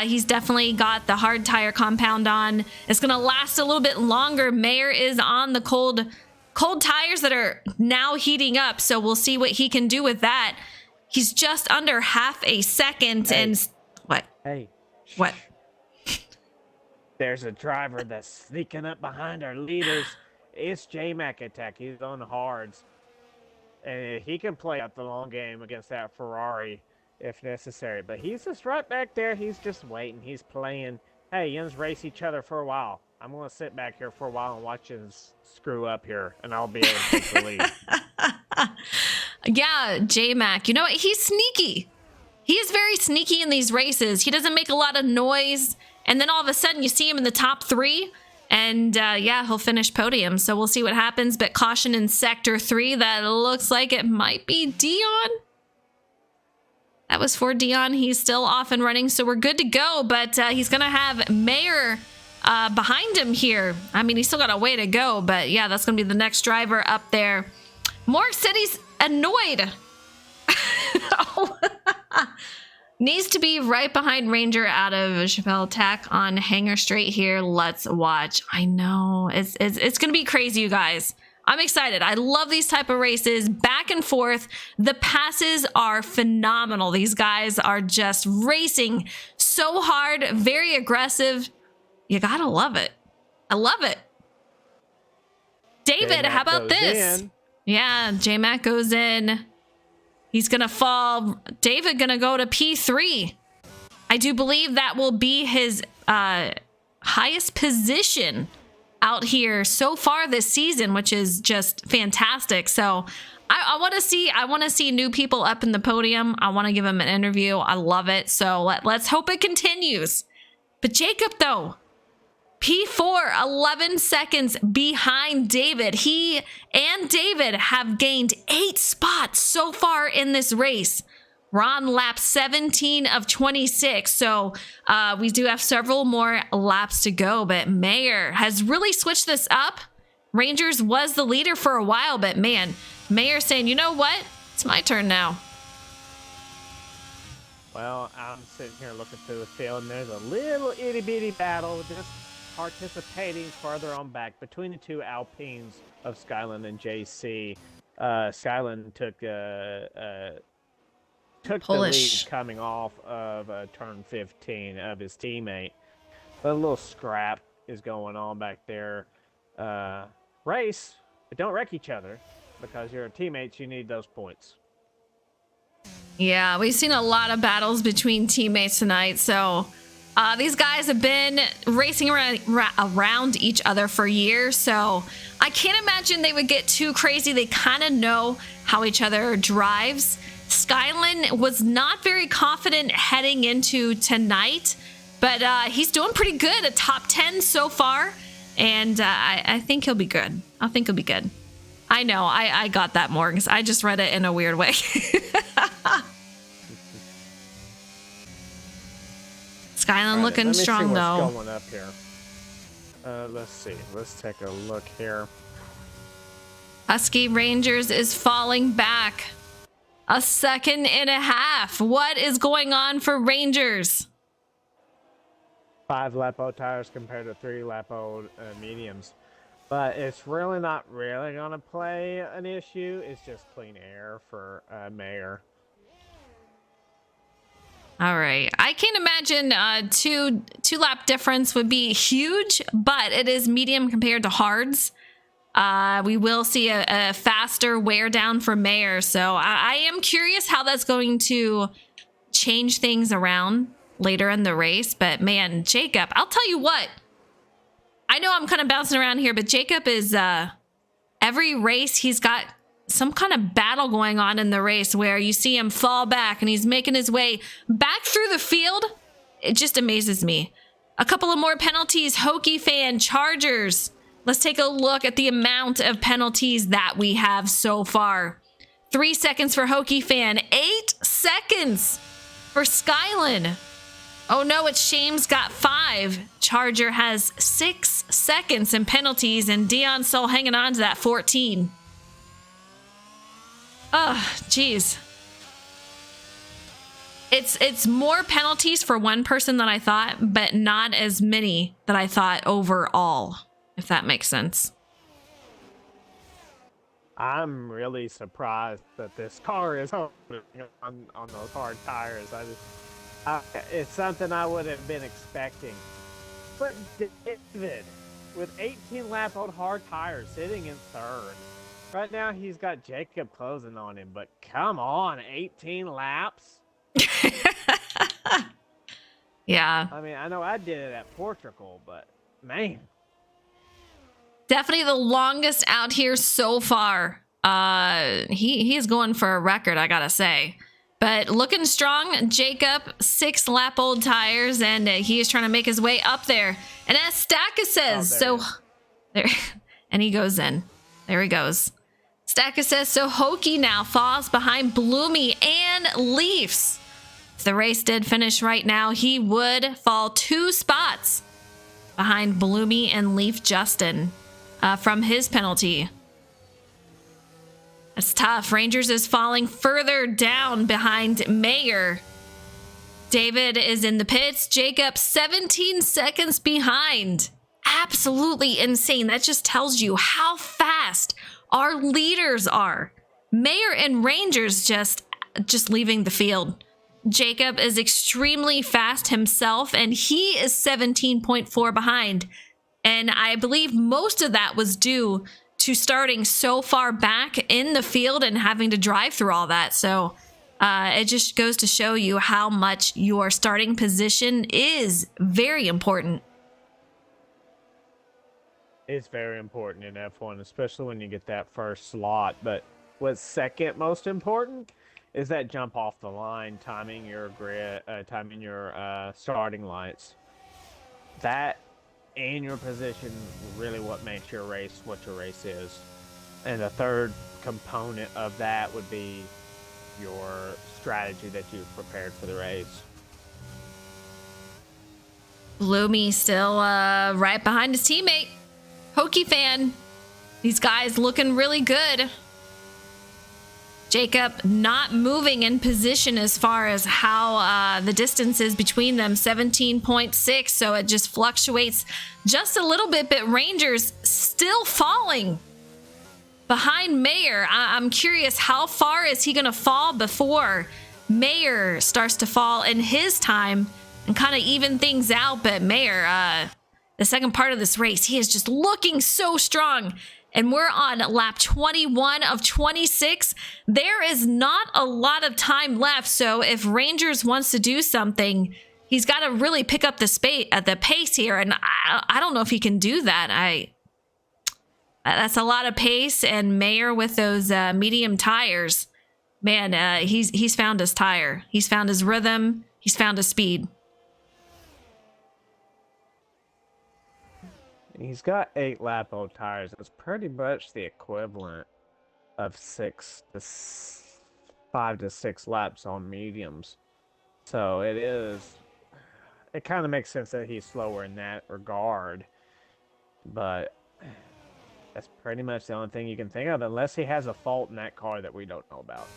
he's definitely got the hard tire compound on. It's going to last a little bit longer. Mayer is on the cold tires that are now heating up, so we'll see what he can do with that. He's just under half a second. Hey. And what? Hey. What? There's a driver that's sneaking up behind our leaders. It's J-Mac attack. He's on the hards. And he can play out the long game against that Ferrari if necessary. But he's just right back there. He's just waiting. He's playing. Hey, yous race each other for a while. I'm going to sit back here for a while and watch you screw up here, and I'll be able to take the lead. Yeah, J-Mac. You know what? He's sneaky. He is very sneaky in these races. He doesn't make a lot of noise. And then all of a sudden, you see him in the top 3. And yeah, he'll finish podium. So we'll see what happens. But caution in Sector 3. That looks like it might be Dion. That was for Dion. He's still off and running. So we're good to go. But he's going to have Mayer behind him here. I mean, he's still got a way to go. But yeah, that's going to be the next driver up there. Morg said he's annoyed. Oh. Needs to be right behind Ranger out of Chappelle attack on Hangar Straight here. Let's watch. I know it's going to be crazy, you guys. I'm excited. I love these type of races, back and forth. The passes are phenomenal. These guys are just racing so hard, very aggressive. You gotta love it. I love it. David, how about this? Yeah, J-Mac goes in. He's going to fall. David going to go to P3. I do believe that will be his highest position out here so far this season, which is just fantastic. So I want to see new people up in the podium. I want to give him an interview. I love it. So let's hope it continues. But Jacob, though, P4, 11 seconds behind David. He and David have gained 8 spots so far in this race. We're on lap 17 of 26, so we do have several more laps to go, but Mayer has really switched this up. Rangers was the leader for a while, but man, Mayer saying, you know what? It's my turn now. Well, I'm sitting here looking through the field, and there's a little itty-bitty battle just participating farther on back between the two Alpines of Skyland and JC. Skyland took the lead coming off of turn 15 of his teammate. But a little scrap is going on back there. Race, but don't wreck each other, because you're teammates, you need those points. Yeah, we've seen a lot of battles between teammates tonight, so these guys have been racing around each other for years, so I can't imagine they would get too crazy. They kind of know how each other drives. Skyland was not very confident heading into tonight, but he's doing pretty good, a top 10 so far, and I think he'll be good. I think he'll be good. I know, I got that, Morgs. I just read it in a weird way. Skyland looking strong, though. What's going up here? Let's see. Let's take a look here. Husky Rangers is falling back. A second and a half. What is going on for Rangers? 5 lap-o tires compared to 3 lap-o mediums. But it's really not really going to play an issue. It's just clean air for Mayer. All right. I can't imagine two lap difference would be huge, but it is medium compared to hards. We will see a faster wear down for Mayer. So I am curious how that's going to change things around later in the race. But man, Jacob, I'll tell you what. I know I'm kind of bouncing around here, but Jacob is every race he's got some kind of battle going on in the race where you see him fall back and he's making his way back through the field. It just amazes me. A couple of more penalties. Hokie fan, Chargers. Let's take a look at the amount of penalties that we have so far. 3 seconds for Hokie fan. 8 seconds for Skyland. Oh no, it's Shames got 5. Charger has 6 seconds in penalties, and Dion's still hanging on to that 14. Oh, geez. It's more penalties for one person than I thought, but not as many that I thought overall, if that makes sense. I'm really surprised that this car is on those hard tires. It's something I would have been expecting. But David, with 18 lap on hard tires, sitting in third. Right now, he's got Jacob closing on him, but come on, 18 laps? Yeah. I mean, I know I did it at Portugal, but man. Definitely the longest out here so far. He's going for a record, I gotta say. But looking strong, Jacob, 6 lap old tires, and he is trying to make his way up there. And as Stackus says, there, and he goes in. There he goes. Stackus says, so Hokie now falls behind Bloomy and Leafs. If the race did finish right now, he would fall 2 spots behind Bloomy and Leaf Justin from his penalty. That's tough. Rangers is falling further down behind Mayer. David is in the pits. Jacob 17 seconds behind. Absolutely insane. That just tells you how fast our leaders are. Mayer and Rangers just leaving the field. Jacob is extremely fast himself, and he is 17.4 behind. And I believe most of that was due to starting so far back in the field and having to drive through all that. So it just goes to show you how much your starting position is very important. It's very important in F1, especially when you get that first slot. But what's second most important is that jump off the line, timing your grid, timing your starting lights. That and your position really what makes your race what your race is. And the third component of that would be your strategy that you've prepared for the race. Bloomy still right behind his teammate. Hokie fan. These guys looking really good. Jacob not moving in position as far as how the distance is between them, 17.6. So it just fluctuates just a little bit, but Rangers still falling behind Mayer. I'm curious, how far is he going to fall before Mayer starts to fall in his time and kind of even things out? But Mayer, the second part of this race, he is just looking so strong. And we're on lap 21 of 26. There is not a lot of time left. So if Rangers wants to do something, he's got to really pick up the pace here. And I don't know if he can do that. That's a lot of pace. And Mayer with those medium tires, man, he's found his tire. He's found his rhythm. He's found his speed. He's got 8 lap old tires. That's pretty much the equivalent of 5 to 6 laps on mediums. So it kind of makes sense that he's slower in that regard. But that's pretty much the only thing you can think of, unless he has a fault in that car that we don't know about.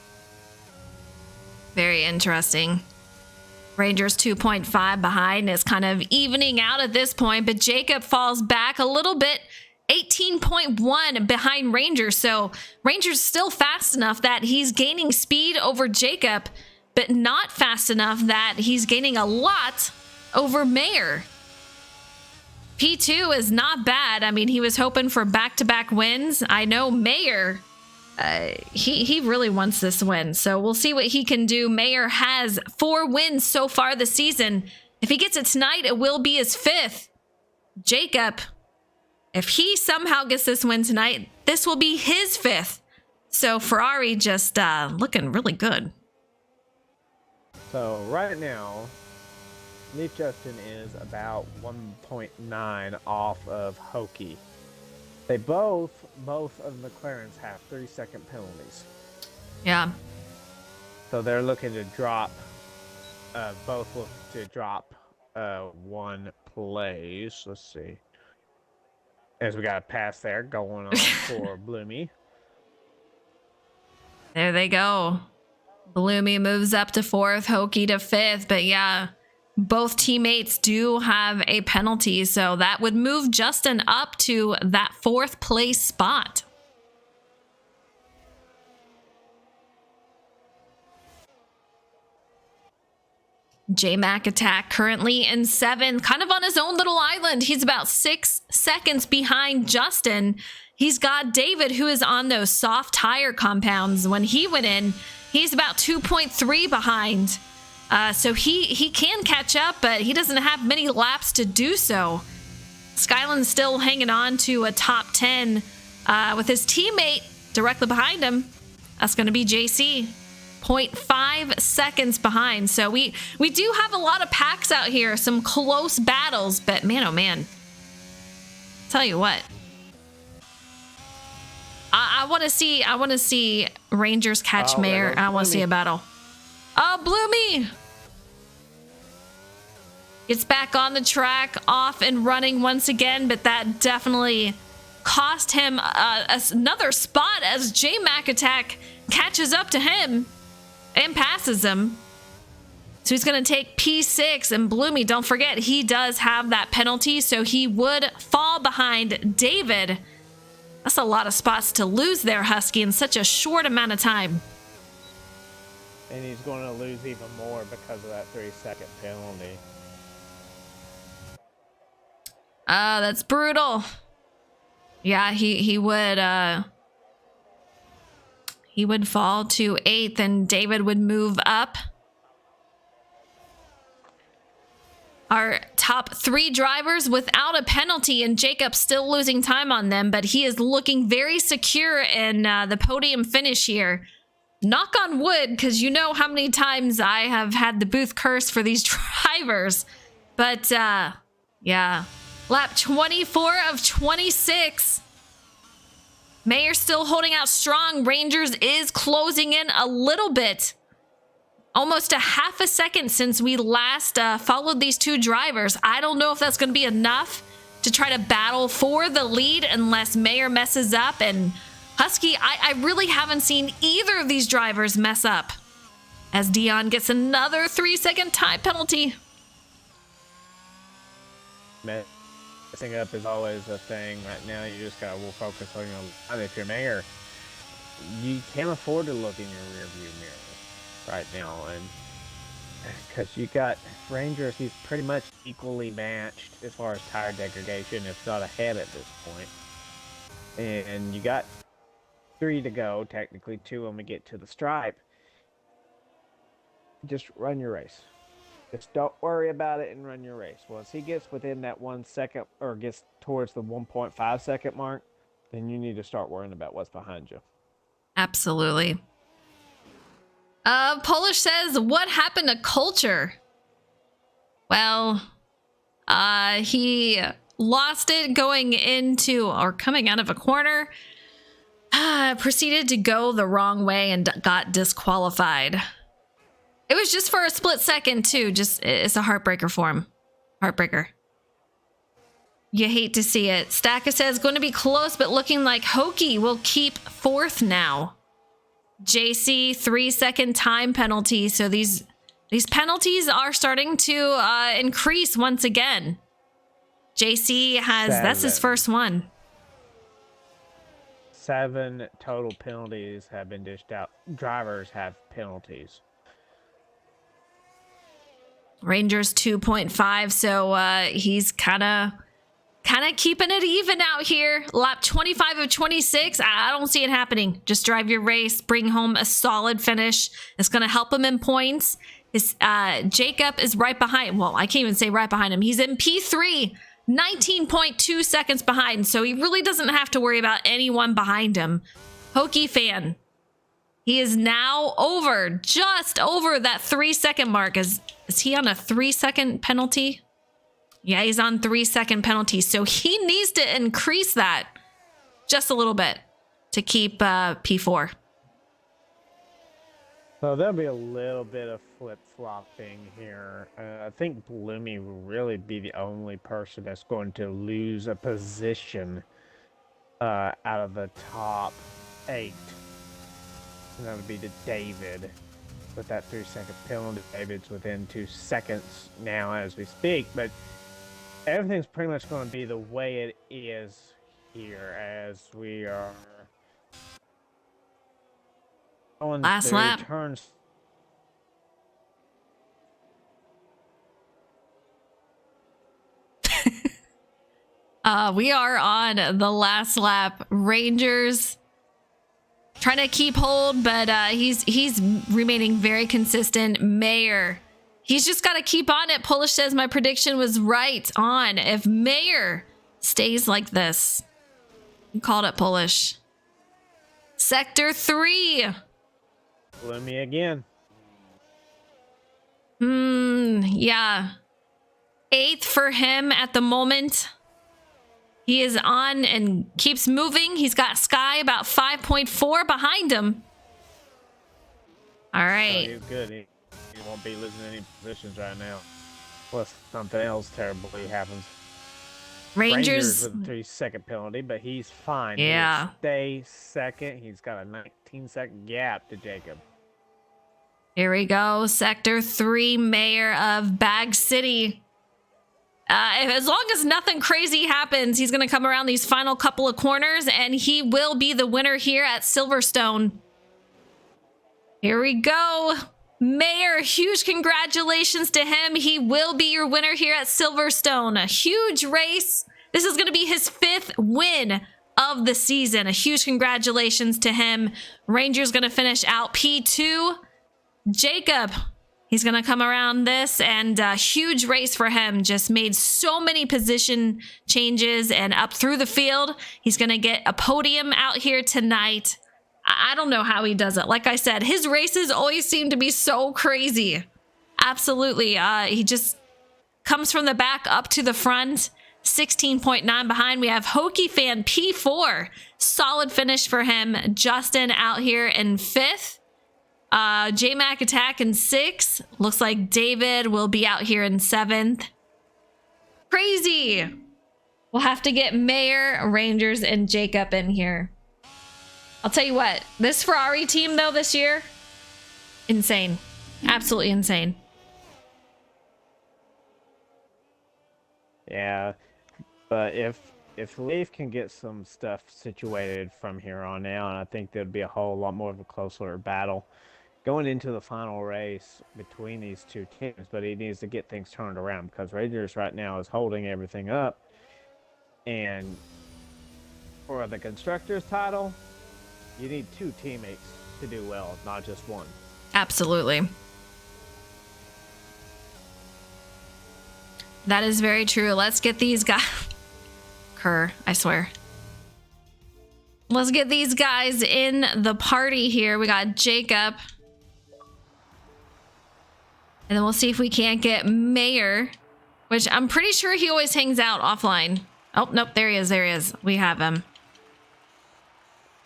Very interesting. Rangers 2.5 behind, is kind of evening out at this point, but Jacob falls back a little bit, 18.1 behind Rangers. So Rangers still fast enough that he's gaining speed over Jacob, but not fast enough that he's gaining a lot over Mayer. P2 is not bad. I mean, he was hoping for back-to-back wins. I know Mayer, he really wants this win, so we'll see what he can do. Mayer has 4 wins so far this season. If he gets it tonight, it will be his 5th. Jacob, if he somehow gets this win tonight, this will be his 5th. So Ferrari just looking really good. So right now, Leaf Justin is about 1.9 off of Hokie. They both of the McLarens have 3-second penalties. Yeah. So they're looking to drop, both look to drop 1 place. Let's see. As we got a pass there going on for Bloomy. There they go. Bloomy moves up to 4th, Hokie to 5th, but yeah, both teammates do have a penalty, so that would move Justin up to that 4th place spot. J-Mac Attack currently in 7th, kind of on his own little island. He's about 6 seconds behind Justin. He's got David, who is on those soft tire compounds. When he went in, he's about 2.3 behind. So he can catch up, but he doesn't have many laps to do so. Skyland's still hanging on to a top 10 with his teammate directly behind him. That's going to be JC. 0.5 seconds behind. So we do have a lot of packs out here, some close battles, but man, oh man. Tell you what. I want to see Rangers catch Mayor. I want to see a battle. Oh, Bloomy! It's back on the track, off and running once again, but that definitely cost him another spot as J-Mac Attack catches up to him and passes him. So he's going to take P6, and Bloomy, don't forget, he does have that penalty, so he would fall behind David. That's a lot of spots to lose there, Husky, in such a short amount of time. And he's going to lose even more because of that 3-second penalty. That's brutal. Yeah, he would fall to 8th, and David would move up. Our top 3 drivers without a penalty, and Jacob still losing time on them, but he is looking very secure in the podium finish here. Knock on wood, because you know how many times I have had the booth curse for these drivers. But, yeah. Lap 24 of 26. Mayor still holding out strong. Rangers is closing in a little bit. Almost a half a second since we last followed these 2 drivers. I don't know if that's going to be enough to try to battle for the lead unless Mayor messes up. And Husky, I really haven't seen either of these drivers mess up. As Dion gets another 3-second time penalty. Messing up is always a thing. Right now, you just gotta focus on your line. If you're Mayor, you can't afford to look in your rear view mirror right now, and because you got Rangers, he's pretty much equally matched as far as tire degradation, if not ahead at this point. And you got 3 to go, technically 2 when we get to the stripe. Just run your race. Just don't worry about it and run your race. Once he gets within that 1 second, or gets towards the 1.5 second mark, then you need to start worrying about what's behind you. Absolutely. Polish says, what happened to Culture? Well, he lost it going into, or coming out of a corner, proceeded to go the wrong way and got disqualified. It was just for a split second, too. It's a heartbreaker for him. Heartbreaker. You hate to see it. Stacka says, going to be close, but looking like Hokie will keep 4th now. JC, 3-second time penalty. So these penalties are starting to increase once again. JC that's his first one. 7 total penalties have been dished out. Drivers have penalties. Rangers 2.5, so he's kind of keeping it even out here. Lap 25 of 26, I don't see it happening. Just drive your race, bring home a solid finish. It's going to help him in points. Jacob is right behind. Well, I can't even say right behind him. He's in P3, 19.2 seconds behind, so he really doesn't have to worry about anyone behind him. Hokie fan. He is now just over that 3-second mark. Is he on a 3-second penalty? Yeah, he's on 3-second penalty. So he needs to increase that just a little bit to keep P4. So there'll be a little bit of flip-flopping here. I think Bloomy will really be the only person that's going to lose a position out of the top 8. And that would be to David. with that 3-second penalty. David's within 2 seconds now as we speak, but everything's pretty much going to be the way it is here as we are on Last through lap. turns. We are on the last lap. Rangers trying to keep hold, but he's remaining very consistent. Mayer, he's just got to keep on it. Polish says my prediction was right on. If Mayer stays like this, you called it, Polish. Sector 3. Blew me again. Yeah. 8th for him at the moment. He is on and keeps moving. He's got Sky about 5.4 behind him. All right. He's good. He won't be losing any positions right now. Unless something else terribly happens. Rangers with a 3-second penalty, but he's fine. Yeah. He'll stay second. He's got a 19-second gap to Jacob. Here we go. Sector 3, Mayor of Bag City. As long as nothing crazy happens, he's going to come around these final couple of corners, and he will be the winner here at Silverstone. Here we go. Mayor, huge congratulations to him. He will be your winner here at Silverstone. A huge race. This is going to be his 5th win of the season. A huge congratulations to him. Ranger's going to finish out P2. Jacob, he's going to come around this, and a huge race for him. Just made so many position changes and up through the field. He's going to get a podium out here tonight. I don't know how he does it. Like I said, his races always seem to be so crazy. Absolutely. He just comes from the back up to the front. 16.9 behind. We have Hokey Fan P4. Solid finish for him. Justin out here in 5th. J-Mac Attack in 6th. Looks like David will be out here in 7th. Crazy. We'll have to get Mayor, Rangers, and Jacob in here. I'll tell you what, this Ferrari team, though, this year, insane. Absolutely insane. Yeah, but if Leaf can get some stuff situated from here on out, I think there'd be a whole lot more of a closer battle going into the final race between these two teams. But he needs to get things turned around because Rangers right now is holding everything up. And for the Constructors title, you need 2 teammates to do well, not just one. Absolutely. That is very true. Let's get these guys. Kerr, I swear. Let's get these guys in the party here. We got Jacob. And then we'll see if we can't get Mayor, which I'm pretty sure he always hangs out offline. Oh, nope. There he is. There he is. We have him.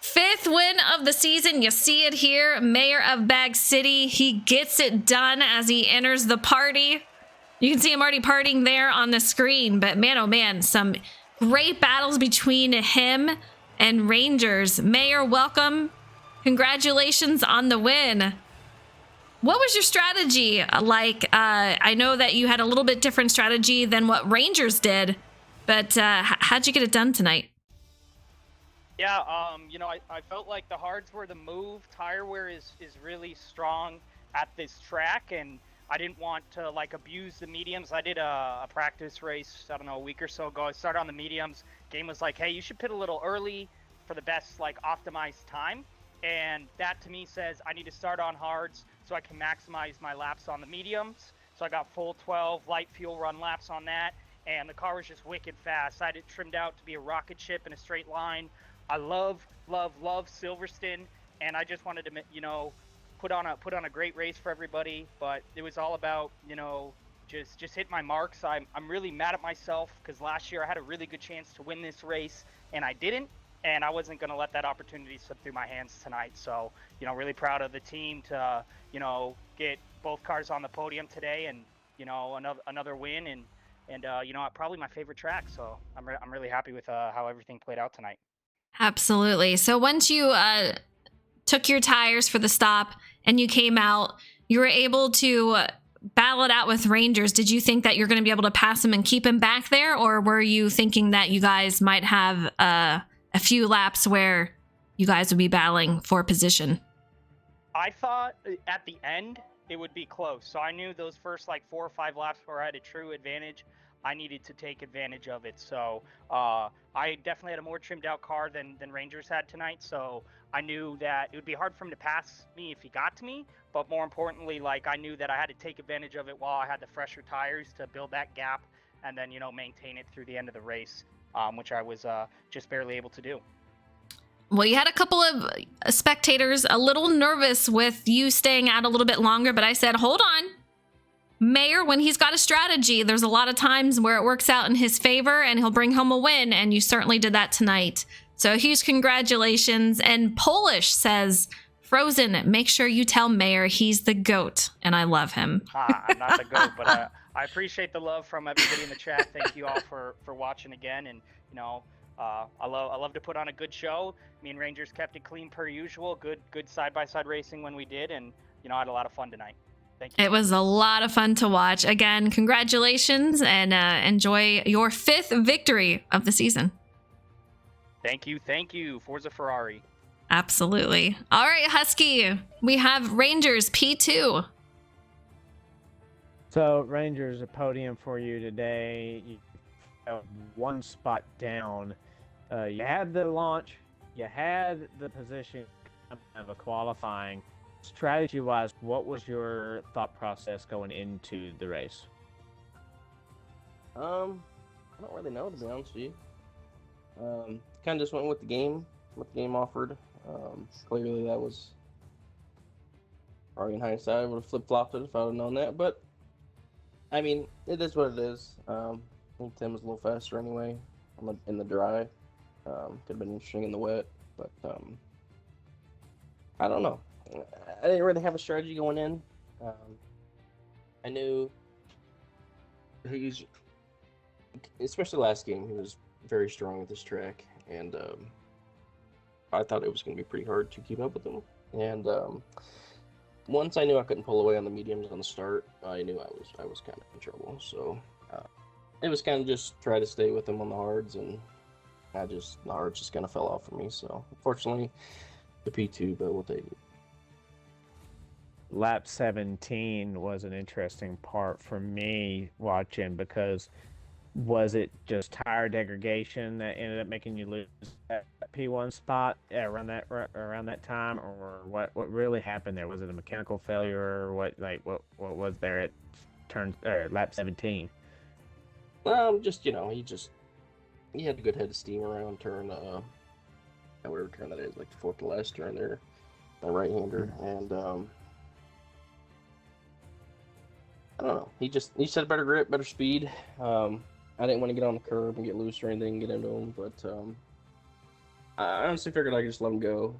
5th win of the season. You see it here. Mayor of Bag City. He gets it done as he enters the party. You can see him already partying there on the screen. But man, oh man, some great battles between him and Rangers. Mayor, welcome. Congratulations on the win. What was your strategy like? I know that you had a little bit different strategy than what Rangers did, but how'd you get it done tonight? Yeah, you know, I felt like the hards were the move. Tire wear is really strong at this track, and I didn't want to, like, abuse the mediums. I did a practice race, I don't know, a week or so ago. I started on the mediums. Game was like, hey, you should pit a little early for the best, like, optimized time. And that, to me, says I need to start on hards so I can maximize my laps on the mediums. So I got full 12 light fuel run laps on that, and the car was just wicked fast. I had it trimmed out to be a rocket ship in a straight line. I love Silverstone, and I just wanted to, you know, put on a great race for everybody. But it was all about, you know, just hit my marks. I'm really mad at myself because last year I had a really good chance to win this race, and I didn't. And I wasn't going to let that opportunity slip through my hands tonight. So, you know, really proud of the team to, you know, get both cars on the podium today, and, you know, another win, and you know, probably my favorite track. So I'm really happy with how everything played out tonight. Absolutely. So once you took your tires for the stop and you came out, you were able to battle it out with Rangers, did you think that you're going to be able to pass him and keep him back there? Or were you thinking that you guys might have a few laps where you guys would be battling for position? I thought at the end it would be close. So I knew those first like 4 or 5 laps where I had a true advantage, I needed to take advantage of it. So I definitely had a more trimmed out car than Rangers had tonight. So I knew that it would be hard for him to pass me if he got to me. But more importantly, like I knew that I had to take advantage of it while I had the fresher tires to build that gap and then, maintain it through the end of the race, which I was just barely able to do. Well, you had a couple of spectators a little nervous with you staying out a little bit longer, but I said, hold on. Mayor, when he's got a strategy, there's a lot of times where it works out in his favor and he'll bring home a win, and you certainly did that tonight. So huge congratulations. And Polish says, Frozen, make sure you tell Mayor he's the GOAT, and I love him. I'm not the GOAT, but I appreciate the love from everybody in the chat. Thank you all for watching again, and I love to put on a good show. Me and Rangers kept it clean per usual. Good side-by-side racing when we did, and I had a lot of fun tonight. Thank you. It was a lot of fun to watch. Again, congratulations, and enjoy your 5th victory of the season. Thank you. Forza Ferrari. Absolutely. All right, Husky, we have Rangers P2. So Rangers, a podium for you today. You have 1 spot down. You had the launch. You had the position of a qualifying. Strategy-wise, what was your thought process going into the race? I don't really know, to be honest with you. Kind of just went with the game, what the game offered. Clearly that was, probably in hindsight, I would have flip-flopped it if I would have known that, but I mean, it is what it is. I think Tim was a little faster anyway in the dry. Could have been interesting in the wet, but I don't know. I didn't really have a strategy going in. I knew he's, especially last game, he was very strong at this track, and I thought it was going to be pretty hard to keep up with him. And once I knew I couldn't pull away on the mediums on the start, I knew I was kind of in trouble. So it was kind of just try to stay with him on the hards, and the hards just kind of fell off for me. So unfortunately, the P2, but we'll take it. Lap 17 was an interesting part for me watching, because was it just tire degradation that ended up making you lose that P1 spot around that time, or what really happened there? Was it a mechanical failure, or what was there at lap 17? Just he had a good head of steam around turn whatever turn that is, like the 4th to last turn there, the right-hander, and I don't know. He set a better grip, better speed. I didn't want to get on the curb and get loose or anything, get into him, but I honestly figured I could just let him go.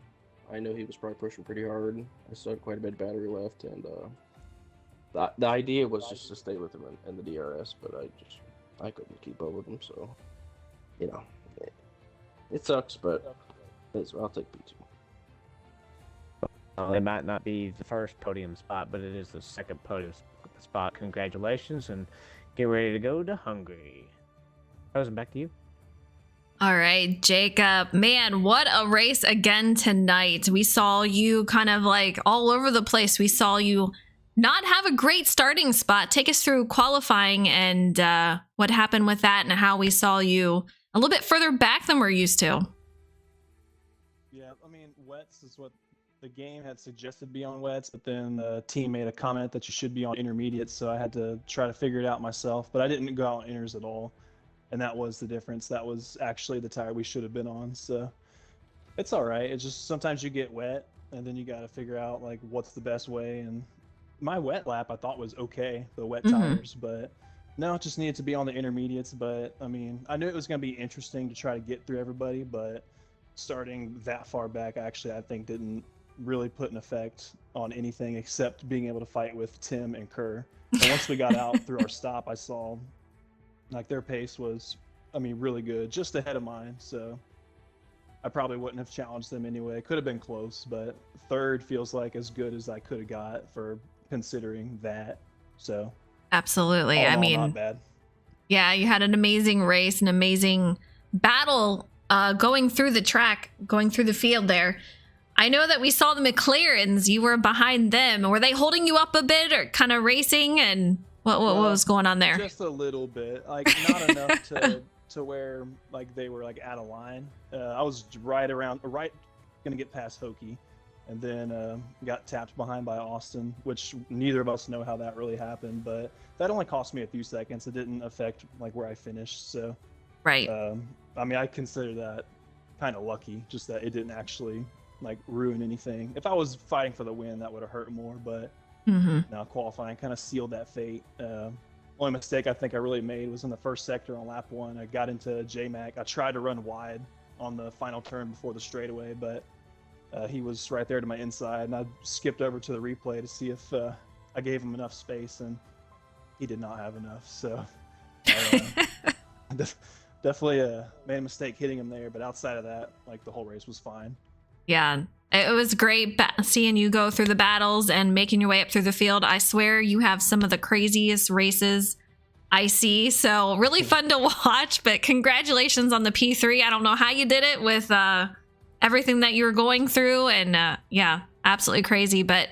I knew he was probably pushing pretty hard. I still had quite a bit of battery left, and the idea was just to stay with him in the DRS, but I couldn't keep up with him, so it sucks, but I'll take P2. It might not be the first podium spot, but it is the 2nd podium spot. Congratulations, and get ready to go to Hungary. Rosen, back to you. All right, Jacob. Man, what a race again tonight. We saw you kind of like all over the place. We saw you not have a great starting spot. Take us through qualifying and what happened with that, and how we saw you a little bit further back than we're used to. Yeah, I mean, wets is what the game had suggested be on wets, but then the team made a comment that you should be on intermediates, so I had to try to figure it out myself, but I didn't go out on inters at all, and that was the difference. That was actually the tire we should have been on, so it's all right. It's just sometimes you get wet, and then you got to figure out like what's the best way, and my wet lap I thought was okay, the wet tires, but no, it just needed to be on the intermediates. But I mean, I knew it was going to be interesting to try to get through everybody, but starting that far back actually I think didn't really put an effect on anything except being able to fight with Tim and Kerr. And once we got out through our stop, I saw like their pace was, I mean, really good, just ahead of mine. So I probably wouldn't have challenged them anyway. It could have been close, but 3rd feels like as good as I could have got for considering that. So Absolutely. all in I all, mean, not bad. yeah, you had an amazing race, an amazing battle going through the track, going through the field there. I know that we saw the McLarens. You were behind them. Were they holding you up a bit or kind of racing? And what was going on there? Just a little bit, like not enough to where like they were like out of line. I was right gonna get past Hokie, and then got tapped behind by Austin, which neither of us know how that really happened. But that only cost me a few seconds. It didn't affect like where I finished. So Right. I mean, I consider that kind of lucky, just that it didn't actually like ruin anything. If I was fighting for the win, that would have hurt more. But now qualifying kind of sealed that fate. Only mistake I think I really made was in the first sector on lap 1. I got into J-Mac. I tried to run wide on the final turn before the straightaway, but he was right there to my inside, and I skipped over to the replay to see if I gave him enough space, and he did not have enough. So definitely made a mistake hitting him there, but outside of that, like the whole race was fine. Yeah, it was great seeing you go through the battles and making your way up through the field. I swear you have some of the craziest races I see. So really fun to watch, but congratulations on the P3. I don't know how you did it with everything that you were going through. And yeah, absolutely crazy, but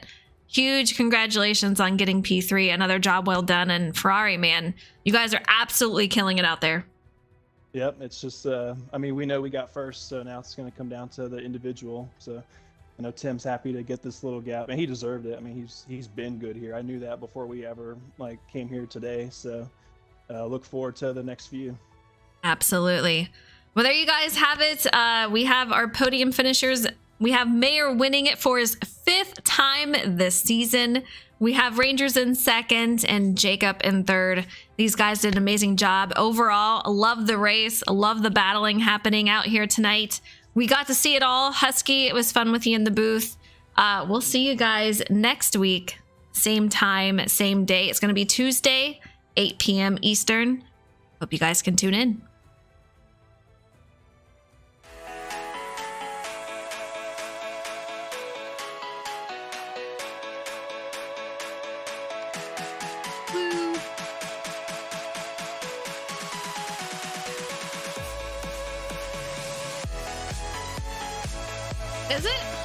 huge congratulations on getting P3. Another job well done. And Ferrari, man, you guys are absolutely killing it out there. Yep, it's just, I mean, we know we got first, so now it's going to come down to the individual. So I know Tim's happy to get this little gap, and he deserved it. I mean, he's been good here. I knew that before we ever like came here today. So look forward to the next few. Absolutely. Well, there you guys have it. We have our podium finishers. We have Mayer winning it for his 5th time this season. We have Rangers in 2nd and Jacob in 3rd. These guys did an amazing job. Overall, love the race. Love the battling happening out here tonight. We got to see it all. Husky, it was fun with you in the booth. We'll see you guys next week. Same time, same day. It's going to be Tuesday, 8 p.m. Eastern. Hope you guys can tune in. Is it?